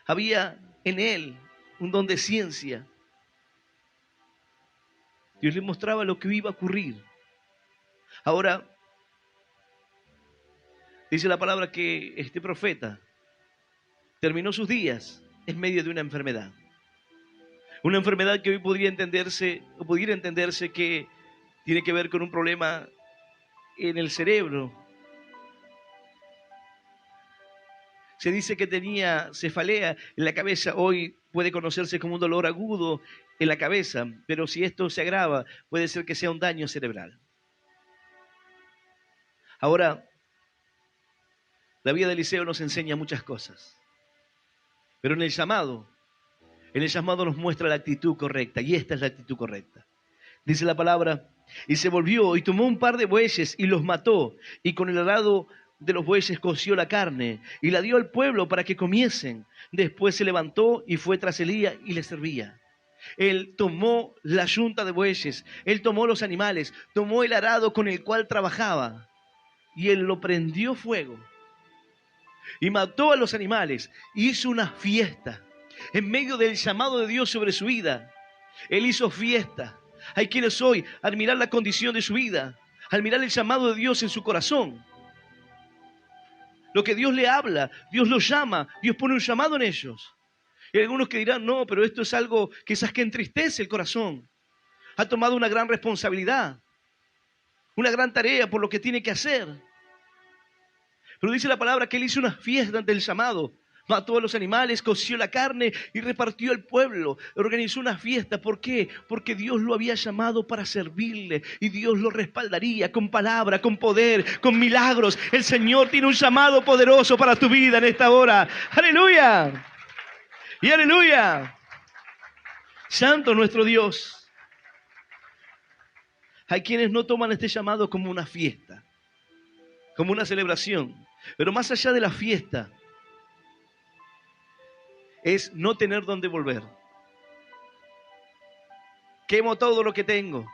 Había en él un don de ciencia. Dios le mostraba lo que iba a ocurrir. Ahora, dice la palabra que este profeta terminó sus días en medio de una enfermedad. Una enfermedad que hoy pudiera entenderse que tiene que ver con un problema en el cerebro. Se dice que tenía cefalea en la cabeza. Hoy puede conocerse como un dolor agudo en la cabeza, pero si esto se agrava, puede ser que sea un daño cerebral. Ahora, la vida de Eliseo nos enseña muchas cosas, pero en el llamado nos muestra la actitud correcta, y esta es la actitud correcta. Dice la palabra: y se volvió y tomó un par de bueyes y los mató, y con el arado de los bueyes coció la carne y la dio al pueblo para que comiesen. Después se levantó y fue tras Elías y le servía. Él tomó la yunta de bueyes, él tomó los animales, tomó el arado con el cual trabajaba, y él lo prendió fuego y mató a los animales, y hizo una fiesta en medio del llamado de Dios sobre su vida. Él hizo fiesta. Hay quienes hoy, al mirar la condición de su vida, al mirar el llamado de Dios en su corazón, lo que Dios le habla, Dios los llama, Dios pone un llamado en ellos. Y hay algunos que dirán: no, pero esto es algo quizás que entristece el corazón. Ha tomado una gran responsabilidad, una gran tarea por lo que tiene que hacer. Pero dice la palabra que él hizo una fiesta ante el llamado. Mató a los animales, coció la carne y repartió al pueblo. Organizó una fiesta. ¿Por qué? Porque Dios lo había llamado para servirle. Y Dios lo respaldaría con palabra, con poder, con milagros. El Señor tiene un llamado poderoso para tu vida en esta hora. ¡Aleluya! ¡Y aleluya! Santo nuestro Dios. Hay quienes no toman este llamado como una fiesta, como una celebración. Pero más allá de la fiesta, es no tener dónde volver. Quemo todo lo que tengo.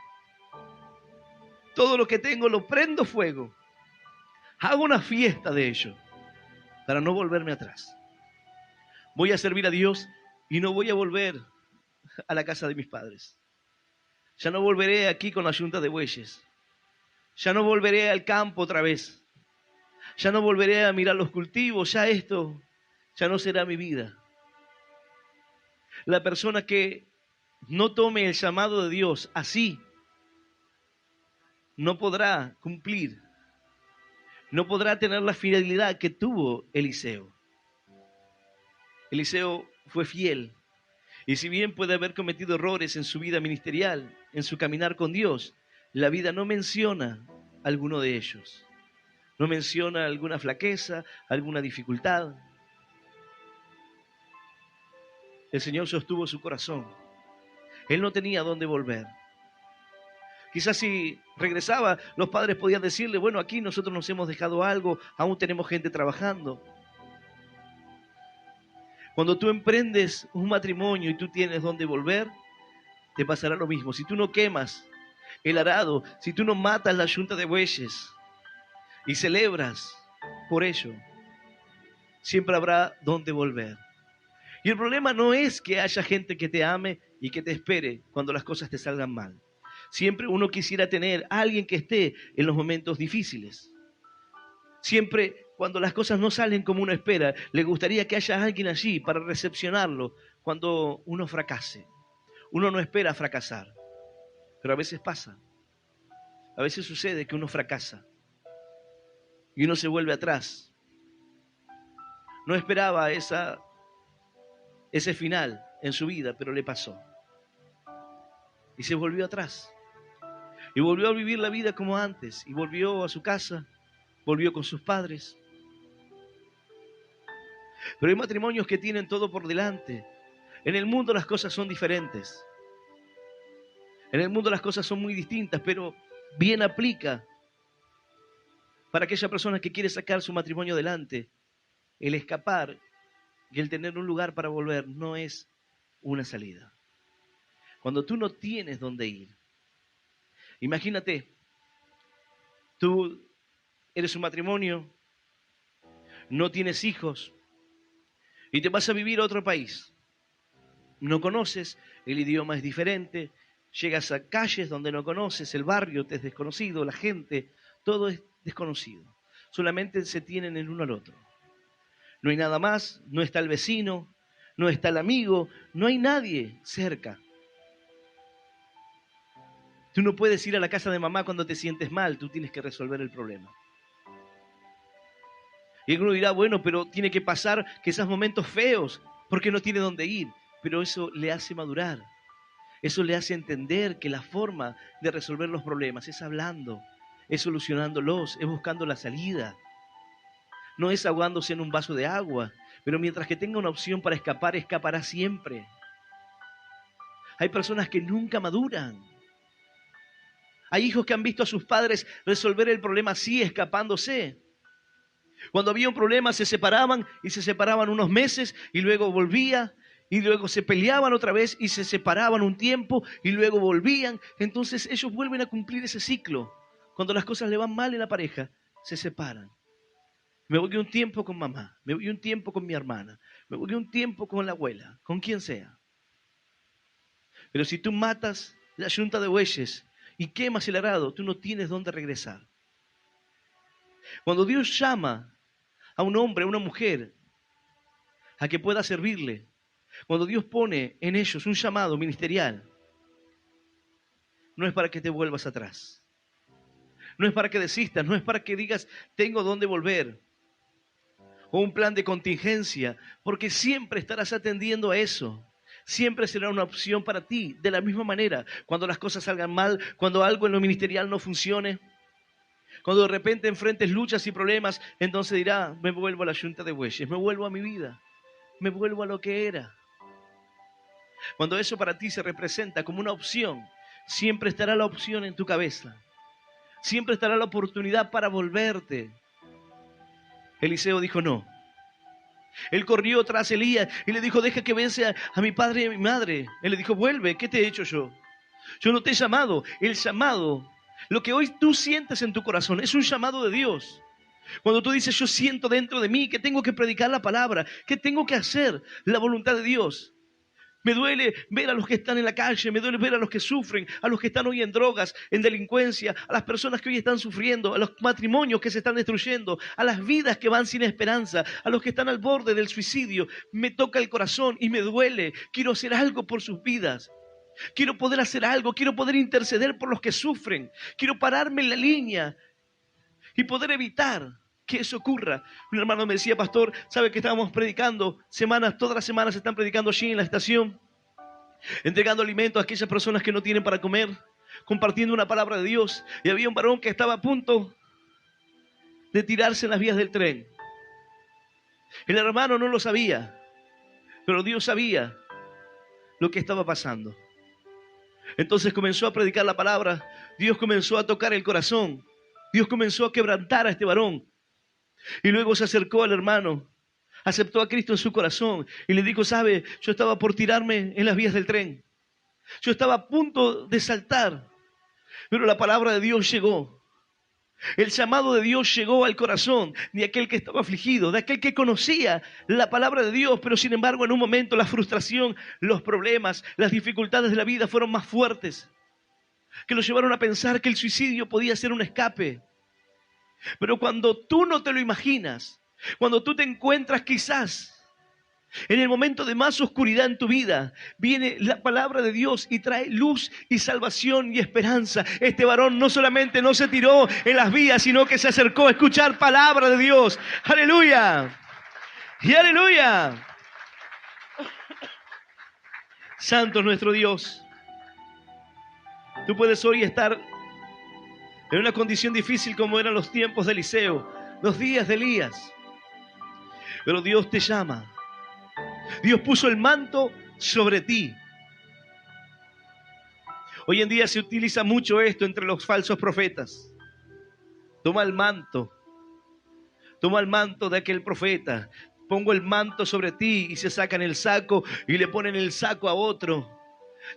Todo lo que tengo lo prendo fuego. Hago una fiesta de ello para no volverme atrás. Voy a servir a Dios y no voy a volver a la casa de mis padres. Ya no volveré aquí con la yunta de bueyes. Ya no volveré al campo otra vez. Ya no volveré a mirar los cultivos. Ya esto ya no será mi vida. La persona que no tome el llamado de Dios así, no podrá cumplir, no podrá tener la fidelidad que tuvo Eliseo. Eliseo fue fiel, y si bien puede haber cometido errores en su vida ministerial, en su caminar con Dios, la vida no menciona alguno de ellos. No menciona alguna flaqueza, alguna dificultad. El Señor sostuvo su corazón. Él no tenía dónde volver. Quizás si regresaba, los padres podían decirle, bueno, aquí nosotros nos hemos dejado algo, aún tenemos gente trabajando. Cuando tú emprendes un matrimonio y tú tienes dónde volver, te pasará lo mismo. Si tú no quemas el arado, si tú no matas la yunta de bueyes y celebras por ello, siempre habrá dónde volver. Y el problema no es que haya gente que te ame y que te espere cuando las cosas te salgan mal. Siempre uno quisiera tener a alguien que esté en los momentos difíciles. Siempre cuando las cosas no salen como uno espera, le gustaría que haya alguien allí para recepcionarlo cuando uno fracase. Uno no espera fracasar, pero a veces pasa. A veces sucede que uno fracasa y uno se vuelve atrás. No esperaba ese final en su vida, pero le pasó. Y se volvió atrás. Y volvió a vivir la vida como antes. Y volvió a su casa, volvió con sus padres. Pero hay matrimonios que tienen todo por delante. En el mundo las cosas son diferentes. En el mundo las cosas son muy distintas, pero bien aplica para aquella persona que quiere sacar su matrimonio adelante. El escapar y el tener un lugar para volver no es una salida. Cuando tú no tienes dónde ir. Imagínate, tú eres un matrimonio, no tienes hijos y te vas a vivir a otro país. No conoces, el idioma es diferente, llegas a calles donde no conoces, el barrio te es desconocido, la gente, todo es desconocido. Solamente se tienen el uno al otro. No hay nada más, no está el vecino, no está el amigo, no hay nadie cerca. Tú no puedes ir a la casa de mamá cuando te sientes mal, tú tienes que resolver el problema. Y uno dirá, bueno, pero tiene que pasar que esos momentos feos, porque no tiene dónde ir. Pero eso le hace madurar, eso le hace entender que la forma de resolver los problemas es hablando, es solucionándolos, es buscando la salida. No es ahogándose en un vaso de agua, pero mientras que tenga una opción para escapar, escapará siempre. Hay personas que nunca maduran. Hay hijos que han visto a sus padres resolver el problema así, escapándose. Cuando había un problema se separaban y se separaban unos meses y luego volvía y luego se peleaban otra vez y se separaban un tiempo y luego volvían. Entonces ellos vuelven a cumplir ese ciclo. Cuando las cosas le van mal en la pareja, se separan. Me voy un tiempo con mamá, me voy un tiempo con mi hermana, me voy un tiempo con la abuela, con quien sea. Pero si tú matas la yunta de bueyes y quemas el arado, tú no tienes dónde regresar. Cuando Dios llama a un hombre, a una mujer, a que pueda servirle, cuando Dios pone en ellos un llamado ministerial, no es para que te vuelvas atrás. No es para que desistas, no es para que digas, tengo dónde volver. O un plan de contingencia, porque siempre estarás atendiendo a eso. Siempre será una opción para ti, de la misma manera. Cuando las cosas salgan mal, cuando algo en lo ministerial no funcione, cuando de repente enfrentes luchas y problemas, entonces dirá, me vuelvo a la yunta de bueyes, me vuelvo a mi vida, me vuelvo a lo que era. Cuando eso para ti se representa como una opción, siempre estará la opción en tu cabeza. Siempre estará la oportunidad para volverte. Eliseo dijo no. Él corrió tras Elías y le dijo, deja que vence a mi padre y a mi madre. Él le dijo, vuelve, ¿qué te he hecho yo? Yo no te he llamado. El llamado, lo que hoy tú sientes en tu corazón, es un llamado de Dios. Cuando tú dices, yo siento dentro de mí que tengo que predicar la palabra, que tengo que hacer la voluntad de Dios. Me duele ver a los que están en la calle, me duele ver a los que sufren, a los que están hoy en drogas, en delincuencia, a las personas que hoy están sufriendo, a los matrimonios que se están destruyendo, a las vidas que van sin esperanza, a los que están al borde del suicidio. Me toca el corazón y me duele. Quiero hacer algo por sus vidas. Quiero poder hacer algo, quiero poder interceder por los que sufren. Quiero pararme en la línea y poder evitar que eso ocurra. Un hermano me decía, pastor, ¿sabe que estábamos predicando semanas, todas las semanas se están predicando allí en la estación? Entregando alimentos a aquellas personas que no tienen para comer, compartiendo una palabra de Dios. Y había un varón que estaba a punto de tirarse en las vías del tren. El hermano no lo sabía, pero Dios sabía lo que estaba pasando. Entonces comenzó a predicar la palabra. Dios comenzó a tocar el corazón. Dios comenzó a quebrantar a este varón. Y luego se acercó al hermano, aceptó a Cristo en su corazón y le dijo, ¿sabe? Yo estaba por tirarme en las vías del tren. Yo estaba a punto de saltar, pero la palabra de Dios llegó. El llamado de Dios llegó al corazón de aquel que estaba afligido, de aquel que conocía la palabra de Dios, pero sin embargo en un momento la frustración, los problemas, las dificultades de la vida fueron más fuertes, que lo llevaron a pensar que el suicidio podía ser un escape. Pero cuando tú no te lo imaginas, cuando tú te encuentras quizás en el momento de más oscuridad en tu vida, viene la palabra de Dios y trae luz y salvación y esperanza. Este varón no solamente no se tiró en las vías, sino que se acercó a escuchar palabra de Dios. ¡Aleluya! ¡Y aleluya! Santo es nuestro Dios. Tú puedes hoy estar en una condición difícil como eran los tiempos de Eliseo, los días de Elías. Pero Dios te llama. Dios puso el manto sobre ti. Hoy en día se utiliza mucho esto entre los falsos profetas. Toma el manto de aquel profeta. Pongo el manto sobre ti y se sacan el saco y le ponen el saco a otro,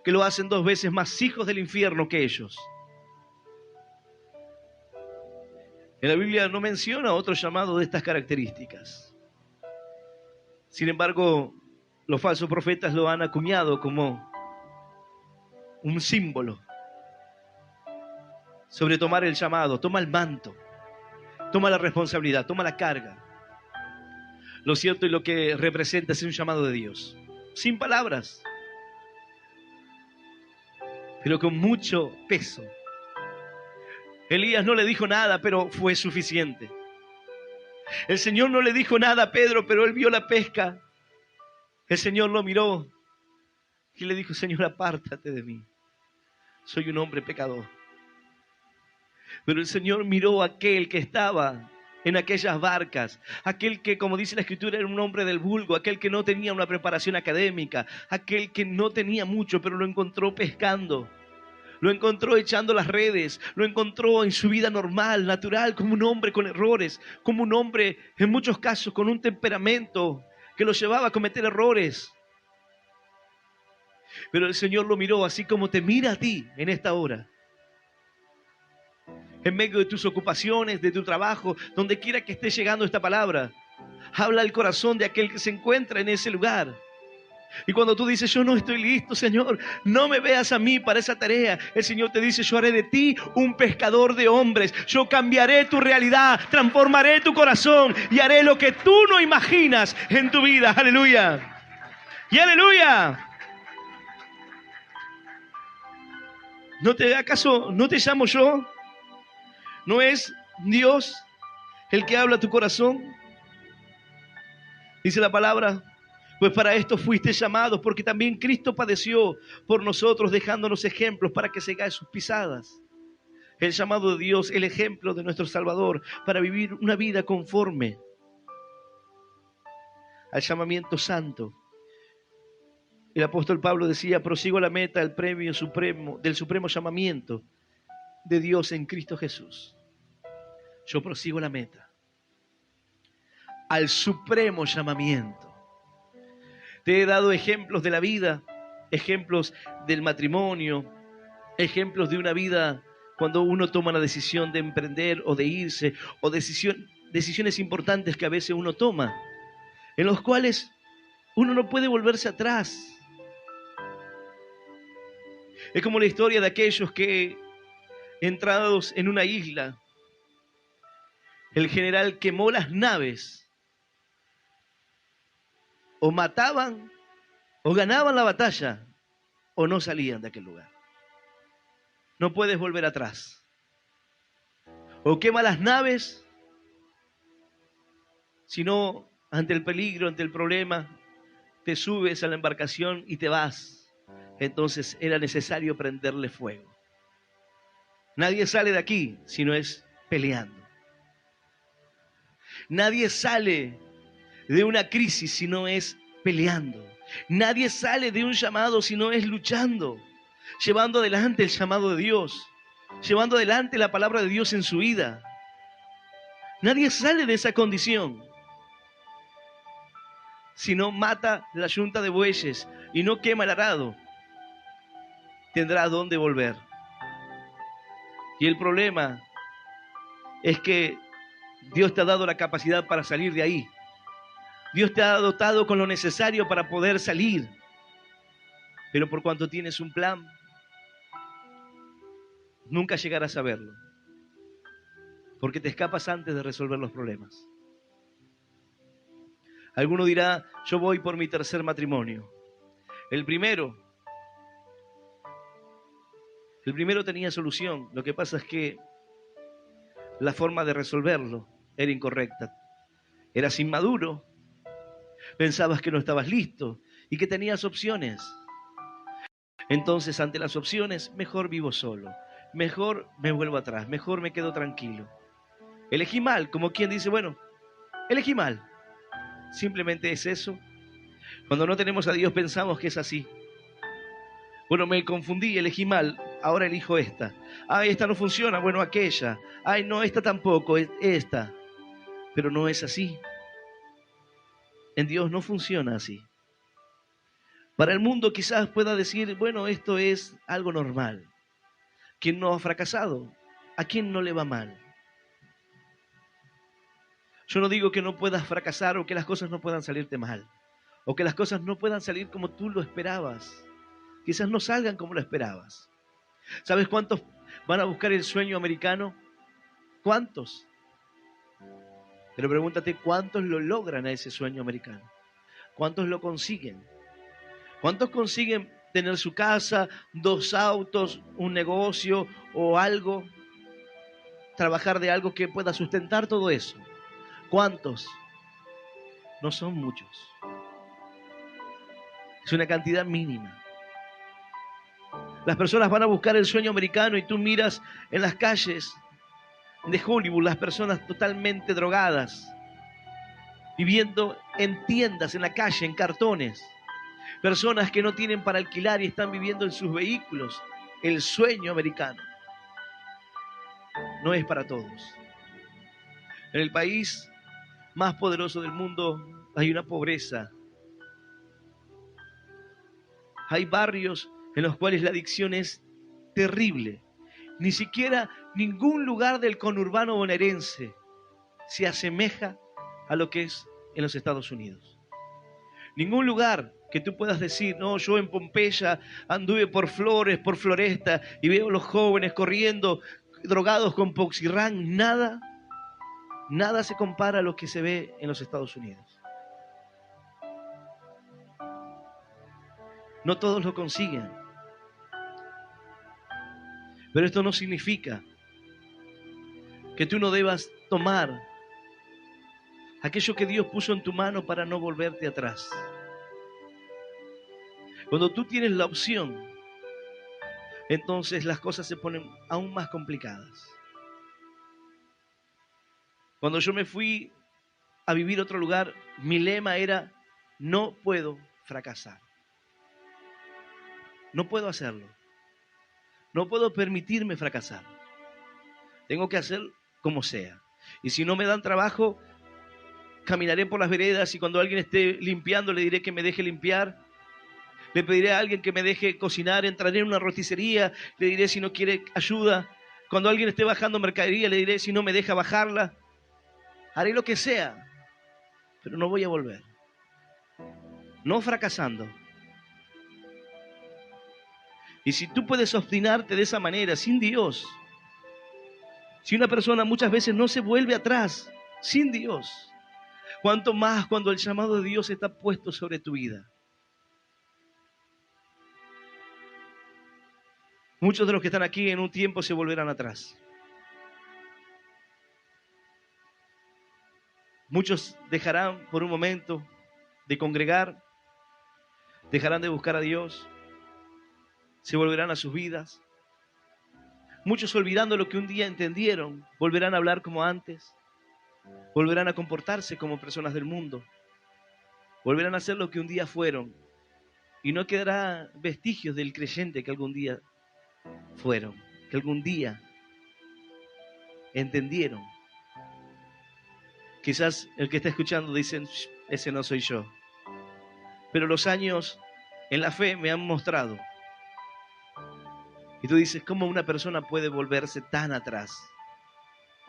que lo hacen 2 veces más hijos del infierno que ellos. En la Biblia no menciona otro llamado de estas características. Sin embargo, los falsos profetas lo han acuñado como un símbolo sobre tomar el llamado. Toma el manto, toma la responsabilidad, toma la carga. Lo cierto y lo que representa es un llamado de Dios, sin palabras, pero con mucho peso. Elías no le dijo nada, pero fue suficiente. El Señor no le dijo nada a Pedro, pero él vio la pesca. El Señor lo miró y le dijo, Señor, apártate de mí. Soy un hombre pecador. Pero el Señor miró a aquel que estaba en aquellas barcas, aquel que, como dice la Escritura, era un hombre del vulgo, aquel que no tenía una preparación académica, aquel que no tenía mucho, pero lo encontró pescando. Lo encontró echando las redes, lo encontró en su vida normal, natural, como un hombre con errores, como un hombre, en muchos casos, con un temperamento que lo llevaba a cometer errores. Pero el Señor lo miró así como te mira a ti en esta hora. En medio de tus ocupaciones, de tu trabajo, donde quiera que esté llegando esta palabra, habla al corazón de aquel que se encuentra en ese lugar. Y cuando tú dices, yo no estoy listo, Señor, no me veas a mí para esa tarea, el Señor te dice, yo haré de ti un pescador de hombres. Yo cambiaré tu realidad, transformaré tu corazón y haré lo que tú no imaginas en tu vida. Aleluya. Y aleluya. ¿Acaso no te llamo yo? ¿No es Dios el que habla a tu corazón? Dice la palabra, pues para esto fuiste llamados, porque también Cristo padeció por nosotros, dejándonos ejemplos para que sigáis sus pisadas. El llamado de Dios, el ejemplo de nuestro Salvador, para vivir una vida conforme al llamamiento santo. El apóstol Pablo decía, prosigo a la meta, el premio supremo, del supremo llamamiento de Dios en Cristo Jesús. Yo prosigo la meta, al supremo llamamiento. Te he dado ejemplos de la vida, ejemplos del matrimonio, ejemplos de una vida cuando uno toma la decisión de emprender o de irse, o decisiones importantes que a veces uno toma, en los cuales uno no puede volverse atrás. Es como la historia de aquellos que, entrados en una isla, el general quemó las naves. O mataban, o ganaban la batalla, o no salían de aquel lugar. No puedes volver atrás. O quema las naves, sino ante el peligro, ante el problema, te subes a la embarcación y te vas. Entonces era necesario prenderle fuego. Nadie sale de aquí si no es peleando. Nadie sale de una crisis si no es peleando. Nadie sale de un llamado si no es luchando. llevando adelante el llamado de Dios, llevando adelante la palabra de Dios en su vida. Nadie sale de esa condición si no mata la yunta de bueyes y no quema el arado. Tendrá a dónde volver. Y el problema es que Dios te ha dado la capacidad para salir de ahí. Dios te ha dotado con lo necesario para poder salir. Pero por cuanto tienes un plan, nunca llegarás a verlo. Porque te escapas antes de resolver los problemas. Alguno dirá, yo voy por mi tercer matrimonio. El primero tenía solución. Lo que pasa es que la forma de resolverlo era incorrecta. Eras inmaduro. Pensabas que no estabas listo y que tenías opciones. Entonces, ante las opciones, mejor vivo solo. Mejor me vuelvo atrás. Mejor me quedo tranquilo. Elegí mal, como quien dice, bueno, elegí mal. Simplemente es eso. Cuando no tenemos a Dios pensamos que es así. Bueno, me confundí, elegí mal, ahora elijo esta. Ay, esta no funciona, bueno, aquella. Ay, no, esta tampoco, es esta. Pero no es así. En Dios no funciona así. Para el mundo quizás pueda decir, bueno, esto es algo normal. ¿Quién no ha fracasado? ¿A quién no le va mal? Yo no digo que no puedas fracasar o que las cosas no puedan salirte mal. O que las cosas no puedan salir como tú lo esperabas. Quizás no salgan como lo esperabas. ¿Sabes cuántos van a buscar el sueño americano? ¿Cuántos? Pero pregúntate, ¿cuántos lo logran a ese sueño americano? ¿Cuántos lo consiguen? ¿Cuántos consiguen tener su casa, 2 autos, un negocio o algo? Trabajar de algo que pueda sustentar todo eso. ¿Cuántos? No son muchos. Es una cantidad mínima. Las personas van a buscar el sueño americano y tú miras en las calles de Hollywood las personas totalmente drogadas, viviendo en tiendas, en la calle, en cartones. Personas que no tienen para alquilar y están viviendo en sus vehículos. El sueño americano no es para todos. En el país más poderoso del mundo hay una pobreza. Hay barrios en los cuales la adicción es terrible. Ni siquiera ningún lugar del conurbano bonaerense se asemeja a lo que es en los Estados Unidos. Ningún lugar que tú puedas decir, no, yo en Pompeya anduve por Flores, por Floresta, y veo a los jóvenes corriendo, drogados con Poxirrán. Nada se compara a lo que se ve en los Estados Unidos. No todos lo consiguen. Pero esto no significa que tú no debas tomar aquello que Dios puso en tu mano para no volverte atrás. Cuando tú tienes la opción, entonces las cosas se ponen aún más complicadas. Cuando yo me fui a vivir a otro lugar, mi lema era, no puedo fracasar. No puedo hacerlo. No puedo permitirme fracasar. Tengo que hacer como sea. Y si no me dan trabajo, caminaré por las veredas y cuando alguien esté limpiando le diré que me deje limpiar. Le pediré a alguien que me deje cocinar, entraré en una roticería, le diré si no quiere ayuda. Cuando alguien esté bajando mercadería, le diré si no me deja bajarla. Haré lo que sea, pero no voy a volver. No fracasando. Y si tú puedes obstinarte de esa manera, sin Dios, si una persona muchas veces no se vuelve atrás, sin Dios, cuánto más cuando el llamado de Dios está puesto sobre tu vida. Muchos de los que están aquí en un tiempo se volverán atrás. Muchos dejarán por un momento de congregar, dejarán de buscar a Dios, se volverán a sus vidas. Muchos, olvidando lo que un día entendieron, volverán a hablar como antes, volverán a comportarse como personas del mundo, volverán a hacer lo que un día fueron. Y no quedará vestigios del creyente que algún día fueron, que algún día entendieron. Quizás el que está escuchando dice, ese no soy yo. Pero los años en la fe me han mostrado. Y tú dices, ¿cómo una persona puede volverse tan atrás?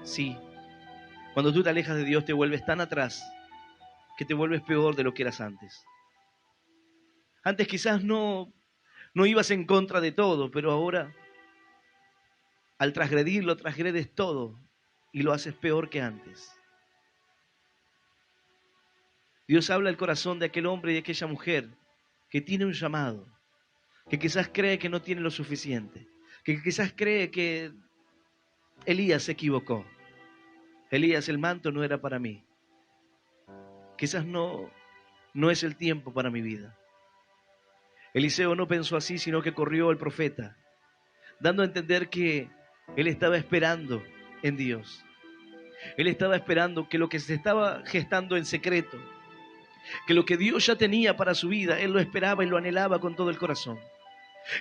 Sí, cuando tú te alejas de Dios te vuelves tan atrás que te vuelves peor de lo que eras antes. Antes quizás no ibas en contra de todo, pero ahora al transgredirlo, transgredes todo y lo haces peor que antes. Dios habla al corazón de aquel hombre y de aquella mujer que tiene un llamado, que quizás cree que no tiene lo suficiente, que quizás cree que Elías se equivocó. Elías, el manto no era para mí. Quizás no es el tiempo para mi vida. Eliseo no pensó así, sino que corrió al profeta, dando a entender que él estaba esperando en Dios. Él estaba esperando que lo que se estaba gestando en secreto, que lo que Dios ya tenía para su vida, él lo esperaba y lo anhelaba con todo el corazón.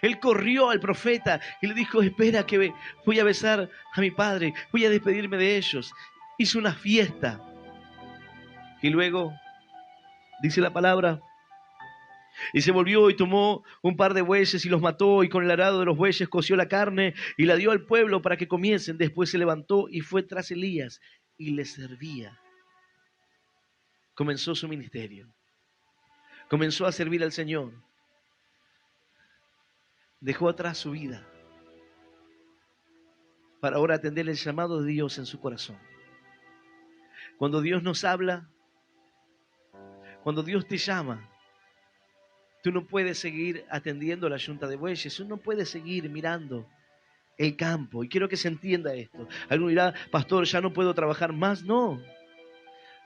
Él corrió al profeta y le dijo, espera que voy a besar a mi padre, voy a despedirme de ellos. Hizo una fiesta. Y luego, dice la palabra, y se volvió y tomó un par de bueyes y los mató, y con el arado de los bueyes coció la carne y la dio al pueblo para que comiesen. Después se levantó y fue tras Elías y le servía. Comenzó su ministerio. Comenzó a servir al Señor. Dejó atrás su vida para ahora atender el llamado de Dios en su corazón. Cuando Dios nos habla, cuando Dios te llama, tú no puedes seguir atendiendo la yunta de bueyes, tú no puedes seguir mirando el campo. Y quiero que se entienda esto. Alguno dirá, pastor, ya no puedo trabajar más. No,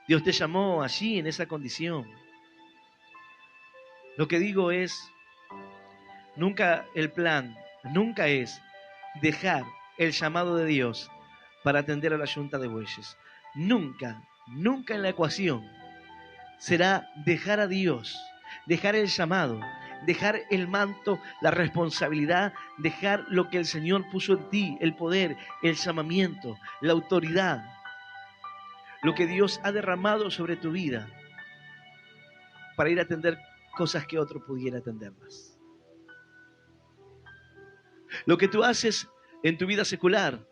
Dios te llamó allí en esa condición. Lo que digo es, nunca es dejar el llamado de Dios para atender a la yunta de bueyes. Nunca en la ecuación será dejar a Dios, dejar el llamado, dejar el manto, la responsabilidad, dejar lo que el Señor puso en ti, el poder, el llamamiento, la autoridad, lo que Dios ha derramado sobre tu vida para ir a atender cosas que otro pudiera atenderlas. Lo que tú haces en tu vida secular,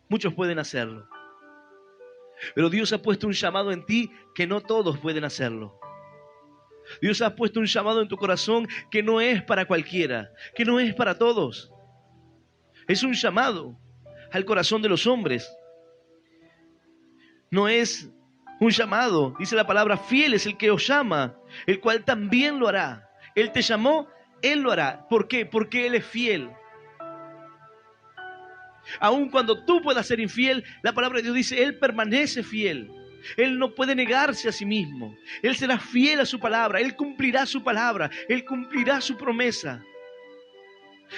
muchos pueden hacerlo. Pero Dios ha puesto un llamado en ti que no todos pueden hacerlo. Dios ha puesto un llamado en tu corazón que no es para cualquiera, que no es para todos. Es un llamado al corazón de los hombres. No es un llamado, dice la palabra, fiel es el que os llama, el cual también lo hará. Él te llamó, Él lo hará. ¿Por qué? Porque Él es fiel. Aun cuando tú puedas ser infiel, la palabra de Dios dice, Él permanece fiel. Él no puede negarse a sí mismo. Él será fiel a su palabra. Él cumplirá su palabra. Él cumplirá su promesa.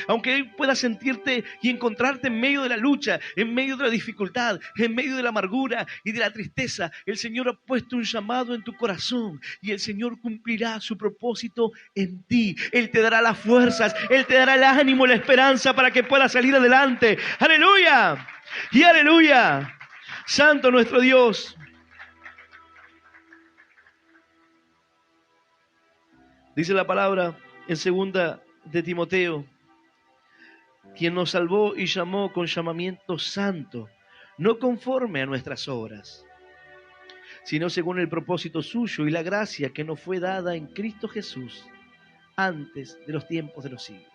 Aunque Él pueda sentirte y encontrarte en medio de la lucha, en medio de la dificultad, en medio de la amargura y de la tristeza, el Señor ha puesto un llamado en tu corazón y el Señor cumplirá su propósito en ti. Él te dará las fuerzas, Él te dará el ánimo, la esperanza para que puedas salir adelante. ¡Aleluya! ¡Y aleluya! Santo nuestro Dios. Dice la palabra en 2 de Timoteo, quien nos salvó y llamó con llamamiento santo, no conforme a nuestras obras, sino según el propósito suyo y la gracia que nos fue dada en Cristo Jesús antes de los tiempos de los siglos.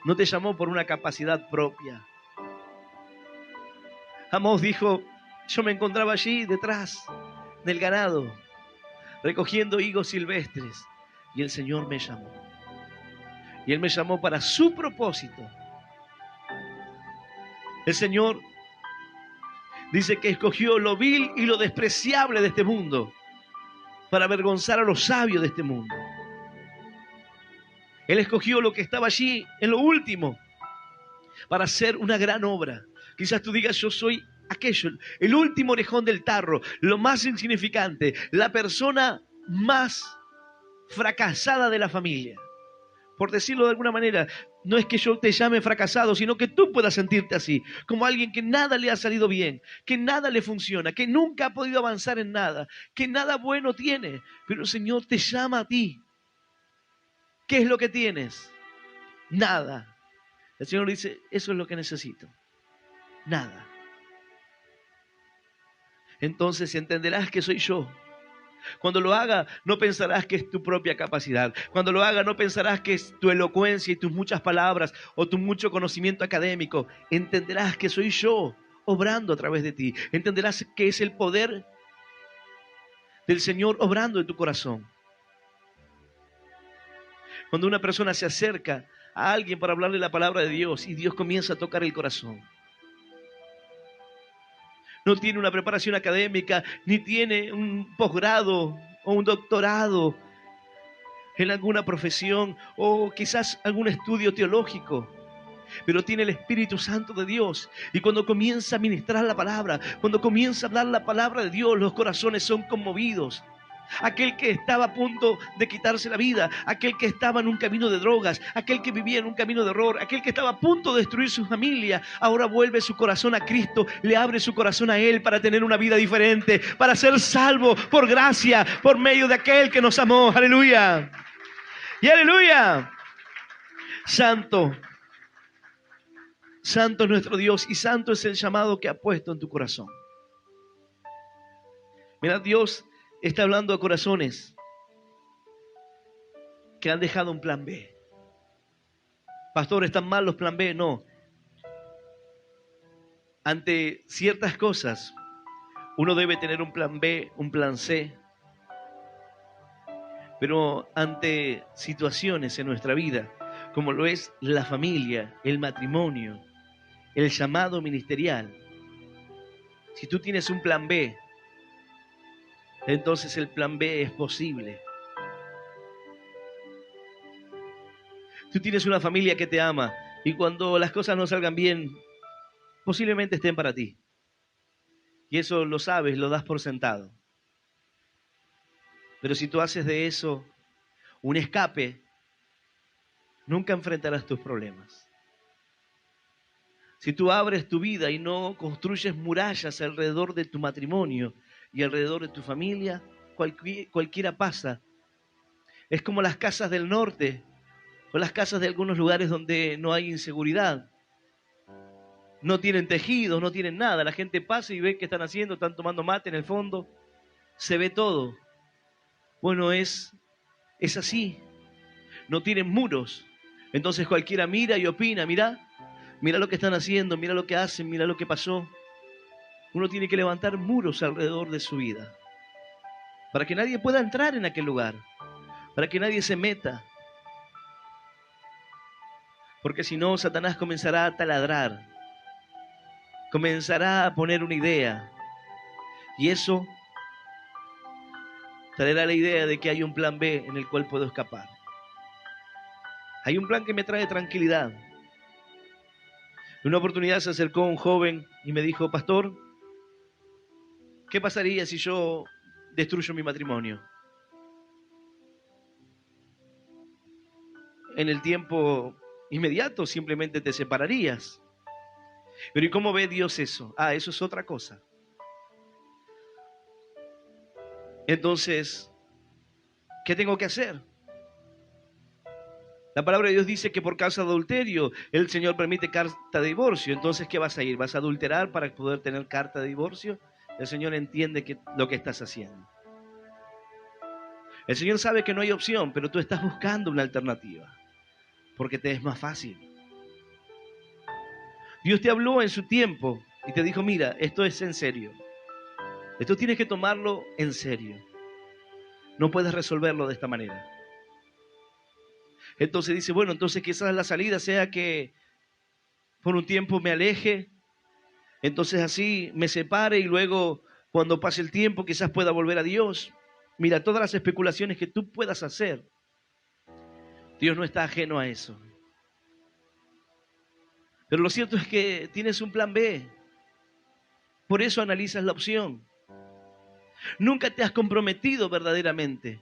No te llamó por una capacidad propia. Amós dijo, yo me encontraba allí detrás del ganado, recogiendo higos silvestres, y el Señor me llamó. Y Él me llamó para su propósito. El Señor dice que escogió lo vil y lo despreciable de este mundo para avergonzar a los sabios de este mundo. Él escogió lo que estaba allí en lo último para hacer una gran obra. Quizás tú digas, yo soy aquello, el último orejón del tarro, lo más insignificante, la persona más fracasada de la familia. Por decirlo de alguna manera, no es que yo te llame fracasado, sino que tú puedas sentirte así, como alguien que nada le ha salido bien, que nada le funciona, que nunca ha podido avanzar en nada, que nada bueno tiene. Pero el Señor te llama a ti. ¿Qué es lo que tienes? Nada. El Señor dice, eso es lo que necesito. Nada. Entonces entenderás que soy yo. Cuando lo haga, no pensarás que es tu propia capacidad. Cuando lo haga, no pensarás que es tu elocuencia y tus muchas palabras o tu mucho conocimiento académico. Entenderás que soy yo obrando a través de ti. Entenderás que es el poder del Señor obrando en tu corazón. Cuando una persona se acerca a alguien para hablarle la palabra de Dios y Dios comienza a tocar el corazón. No tiene una preparación académica, ni tiene un posgrado o un doctorado en alguna profesión o quizás algún estudio teológico, pero tiene el Espíritu Santo de Dios. Y cuando comienza a ministrar la palabra, cuando comienza a hablar la palabra de Dios, los corazones son conmovidos. Aquel que estaba a punto de quitarse la vida, aquel que estaba en un camino de drogas, aquel que vivía en un camino de error, aquel que estaba a punto de destruir su familia, ahora vuelve su corazón a Cristo, le abre su corazón a Él para tener una vida diferente, para ser salvo por gracia, por medio de aquel que nos amó. Aleluya. Y aleluya. Santo, santo es nuestro Dios y santo es el llamado que ha puesto en tu corazón. Mira, Dios está hablando a corazones que han dejado un plan B. Pastor, ¿están mal los plan B? No. Ante ciertas cosas, uno debe tener un plan B, un plan C. Pero ante situaciones en nuestra vida, como lo es la familia, el matrimonio, el llamado ministerial, si tú tienes un plan B, entonces el plan B es posible. Tú tienes una familia que te ama y cuando las cosas no salgan bien, posiblemente estén para ti. Y eso lo sabes, lo das por sentado. Pero si tú haces de eso un escape, nunca enfrentarás tus problemas. Si tú abres tu vida y no construyes murallas alrededor de tu matrimonio y alrededor de tu familia, cualquiera pasa. Es como las casas del norte o las casas de algunos lugares donde no hay inseguridad. No tienen tejidos, no tienen nada. La gente pasa y ve qué están haciendo, están tomando mate en el fondo. Se ve todo. Bueno, es así. No tienen muros. Entonces cualquiera mira y opina, mira lo que están haciendo, mira lo que hacen, mira lo que pasó. Uno tiene que levantar muros alrededor de su vida para que nadie pueda entrar en aquel lugar, para que nadie se meta. Porque si no, Satanás comenzará a taladrar, comenzará a poner una idea. Y eso traerá la idea de que hay un plan B en el cual puedo escapar. Hay un plan que me trae tranquilidad. En una oportunidad se acercó un joven y me dijo, pastor, ¿qué pasaría si yo destruyo mi matrimonio? En el tiempo inmediato simplemente te separarías. Pero ¿y cómo ve Dios eso? Ah, eso es otra cosa. Entonces, ¿qué tengo que hacer? La palabra de Dios dice que por causa de adulterio el Señor permite carta de divorcio. Entonces, ¿qué vas a ir? ¿Vas a adulterar para poder tener carta de divorcio? El Señor entiende lo que estás haciendo. El Señor sabe que no hay opción, pero tú estás buscando una alternativa porque te es más fácil. Dios te habló en su tiempo y te dijo, mira, esto es en serio. Esto tienes que tomarlo en serio. No puedes resolverlo de esta manera. Entonces dice, bueno, entonces quizás la salida sea que por un tiempo me aleje, entonces así me separe y luego cuando pase el tiempo quizás pueda volver a Dios. Mira, todas las especulaciones que tú puedas hacer, Dios no está ajeno a eso. Pero lo cierto es que tienes un plan B. Por eso analizas la opción. Nunca te has comprometido verdaderamente.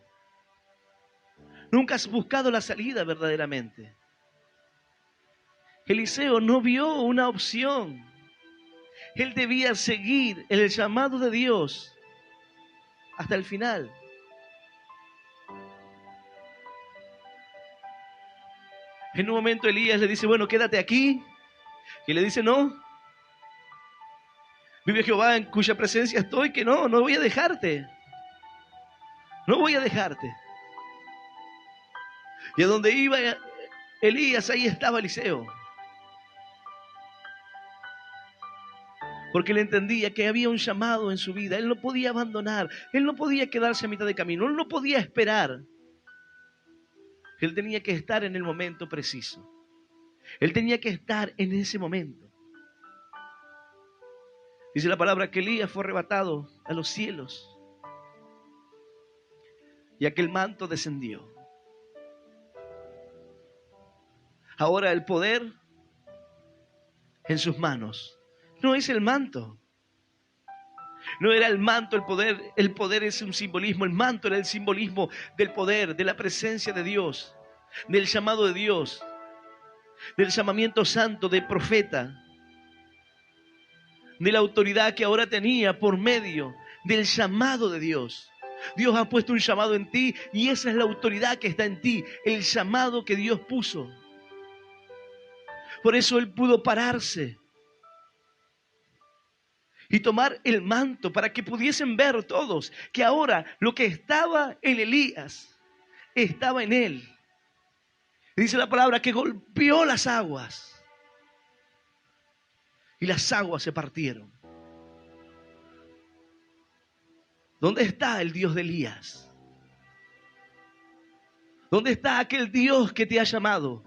Nunca has buscado la salida verdaderamente. Eliseo no vio una opción. Él debía seguir el llamado de Dios hasta el final. En un momento Elías le dice, bueno, quédate aquí. Y le dice, no. Vive Jehová en cuya presencia estoy, que no voy a dejarte. No voy a dejarte. Y a donde iba Elías, ahí estaba Eliseo. Porque él entendía que había un llamado en su vida. Él no podía abandonar. Él no podía quedarse a mitad de camino. Él no podía esperar. Él tenía que estar en el momento preciso. Él tenía que estar en ese momento. Dice la palabra que Elías fue arrebatado a los cielos. Y aquel manto descendió. Ahora el poder en sus manos. No es el manto. No era el manto el poder. El poder es un simbolismo. El manto era el simbolismo del poder, de la presencia de Dios, del llamado de Dios, del llamamiento santo de profeta, de la autoridad que ahora tenía por medio del llamado de Dios. Dios ha puesto un llamado en ti y esa es la autoridad que está en ti, el llamado que Dios puso. Por eso él pudo pararse y tomar el manto para que pudiesen ver todos que ahora lo que estaba en Elías estaba en él. Y dice la palabra que golpeó las aguas y las aguas se partieron. ¿Dónde está el Dios de Elías? ¿Dónde está aquel Dios que te ha llamado?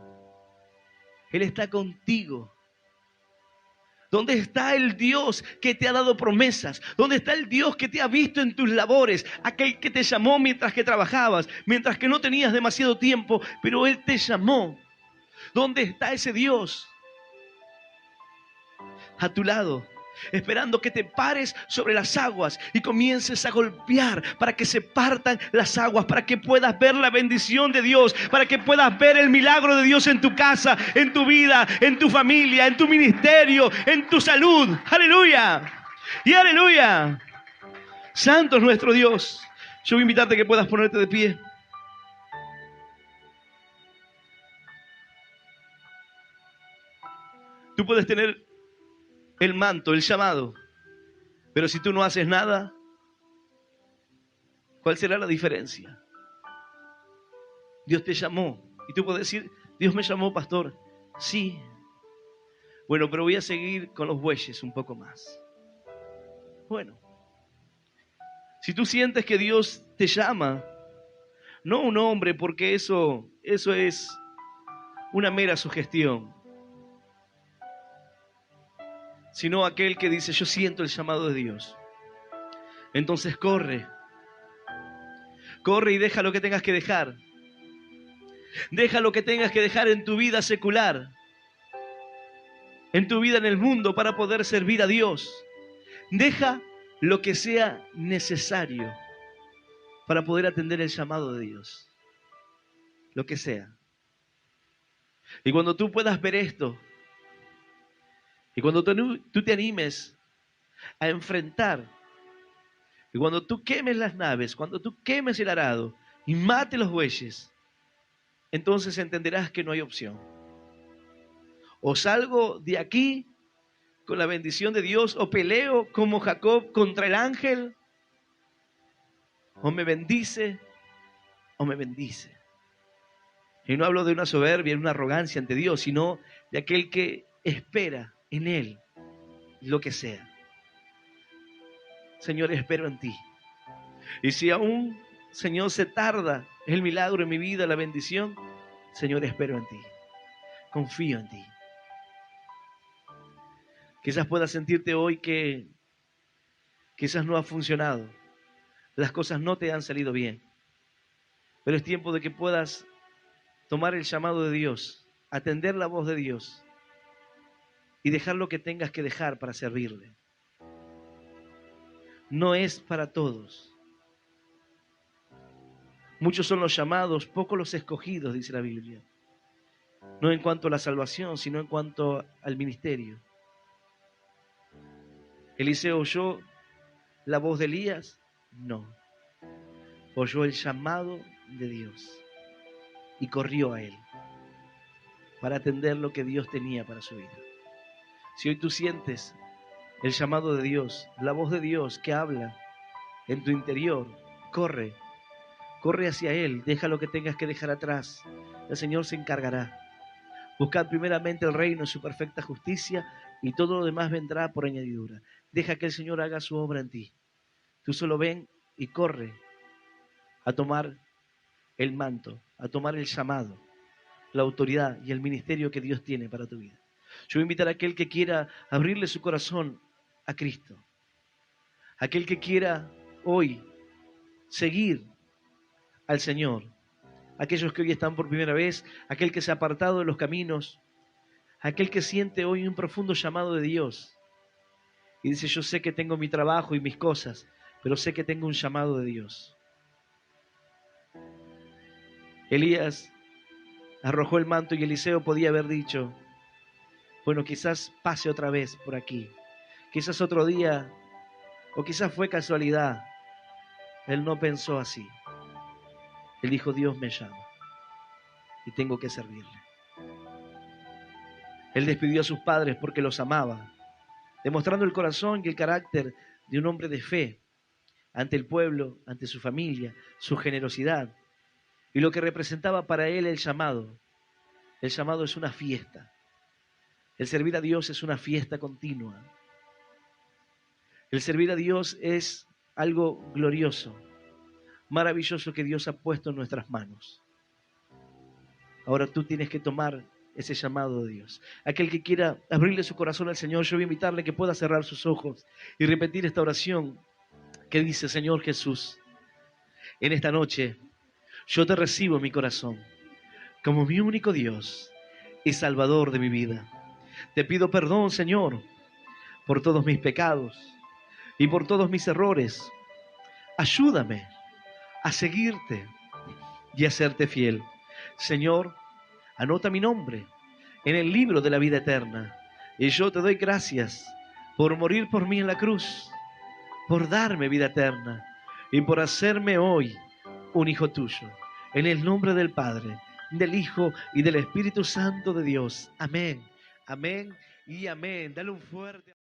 Él está contigo. ¿Dónde está el Dios que te ha dado promesas? ¿Dónde está el Dios que te ha visto en tus labores? Aquel que te llamó mientras que trabajabas, mientras que no tenías demasiado tiempo, pero Él te llamó. ¿Dónde está ese Dios? A tu lado, esperando que te pares sobre las aguas y comiences a golpear para que se partan las aguas, para que puedas ver la bendición de Dios, para que puedas ver el milagro de Dios en tu casa, en tu vida, en tu familia, en tu ministerio, en tu salud. ¡Aleluya! ¡Y aleluya! Santo es nuestro Dios. Yo voy a invitarte a que puedas ponerte de pie. Tú puedes tener el manto, el llamado, pero si tú no haces nada, ¿cuál será la diferencia? Dios te llamó y tú puedes decir, Dios me llamó, pastor. Sí. Bueno, pero voy a seguir con los bueyes un poco más. Bueno, si tú sientes que Dios te llama, no un hombre, porque eso es una mera sugestión, sino aquel que dice, yo siento el llamado de Dios. Entonces corre y deja lo que tengas que dejar. Deja lo que tengas que dejar en tu vida secular, en tu vida en el mundo, para poder servir a Dios. Deja lo que sea necesario para poder atender el llamado de Dios. Lo que sea. Y cuando tú puedas ver esto, y cuando tú te animes a enfrentar, y cuando tú quemes las naves, cuando tú quemes el arado y mate los bueyes, entonces entenderás que no hay opción. O salgo de aquí con la bendición de Dios, o peleo como Jacob contra el ángel, o me bendice, o me bendice. Y no hablo de una soberbia, de una arrogancia ante Dios, sino de aquel que espera en Él lo que sea. Señor, espero en ti. Y si aún, Señor, se tarda el milagro en mi vida, la bendición, Señor, espero en ti. Confío en ti. Quizás puedas sentirte hoy que quizás no ha funcionado. Las cosas no te han salido bien. Pero es tiempo de que puedas tomar el llamado de Dios, atender la voz de Dios y dejar lo que tengas que dejar para servirle. no es para todos. Muchos son los llamados, pocos los escogidos, dice la Biblia. No en cuanto a la salvación, sino en cuanto al ministerio. ¿Eliseo oyó la voz de Elías? No. Oyó el llamado de Dios y corrió a él para atender lo que Dios tenía para su vida. Si hoy tú sientes el llamado de Dios, la voz de Dios que habla en tu interior, corre hacia Él, deja lo que tengas que dejar atrás. El Señor se encargará. Buscad primeramente el reino y su perfecta justicia, y todo lo demás vendrá por añadidura. Deja que el Señor haga su obra en ti. Tú solo ven y corre a tomar el manto, a tomar el llamado, la autoridad y el ministerio que Dios tiene para tu vida. Yo voy a invitar a aquel que quiera abrirle su corazón a Cristo, aquel que quiera hoy seguir al Señor, aquellos que hoy están por primera vez, aquel que se ha apartado de los caminos, aquel que siente hoy un profundo llamado de Dios y dice: yo sé que tengo mi trabajo y mis cosas, pero sé que tengo un llamado de Dios. Elías arrojó el manto y Eliseo podía haber dicho: bueno, quizás pase otra vez por aquí, quizás otro día, o quizás fue casualidad. Él no pensó así. Él dijo: Dios me llama y tengo que servirle. Él despidió a sus padres porque los amaba, demostrando el corazón y el carácter de un hombre de fe ante el pueblo, ante su familia, su generosidad y lo que representaba para él el llamado. El llamado es una fiesta. El servir a Dios es una fiesta continua. El servir a Dios es algo glorioso, maravilloso que Dios ha puesto en nuestras manos. Ahora tú tienes que tomar ese llamado de Dios. Aquel que quiera abrirle su corazón al Señor, yo voy a invitarle que pueda cerrar sus ojos y repetir esta oración que dice: Señor Jesús, en esta noche yo te recibo en mi corazón como mi único Dios y Salvador de mi vida. Te pido perdón, Señor, por todos mis pecados y por todos mis errores. Ayúdame a seguirte y a serte fiel. Señor, anota mi nombre en el libro de la vida eterna. Y yo te doy gracias por morir por mí en la cruz, por darme vida eterna y por hacerme hoy un hijo tuyo. En el nombre del Padre, del Hijo y del Espíritu Santo de Dios. Amén, amén y amén. Dale un fuerte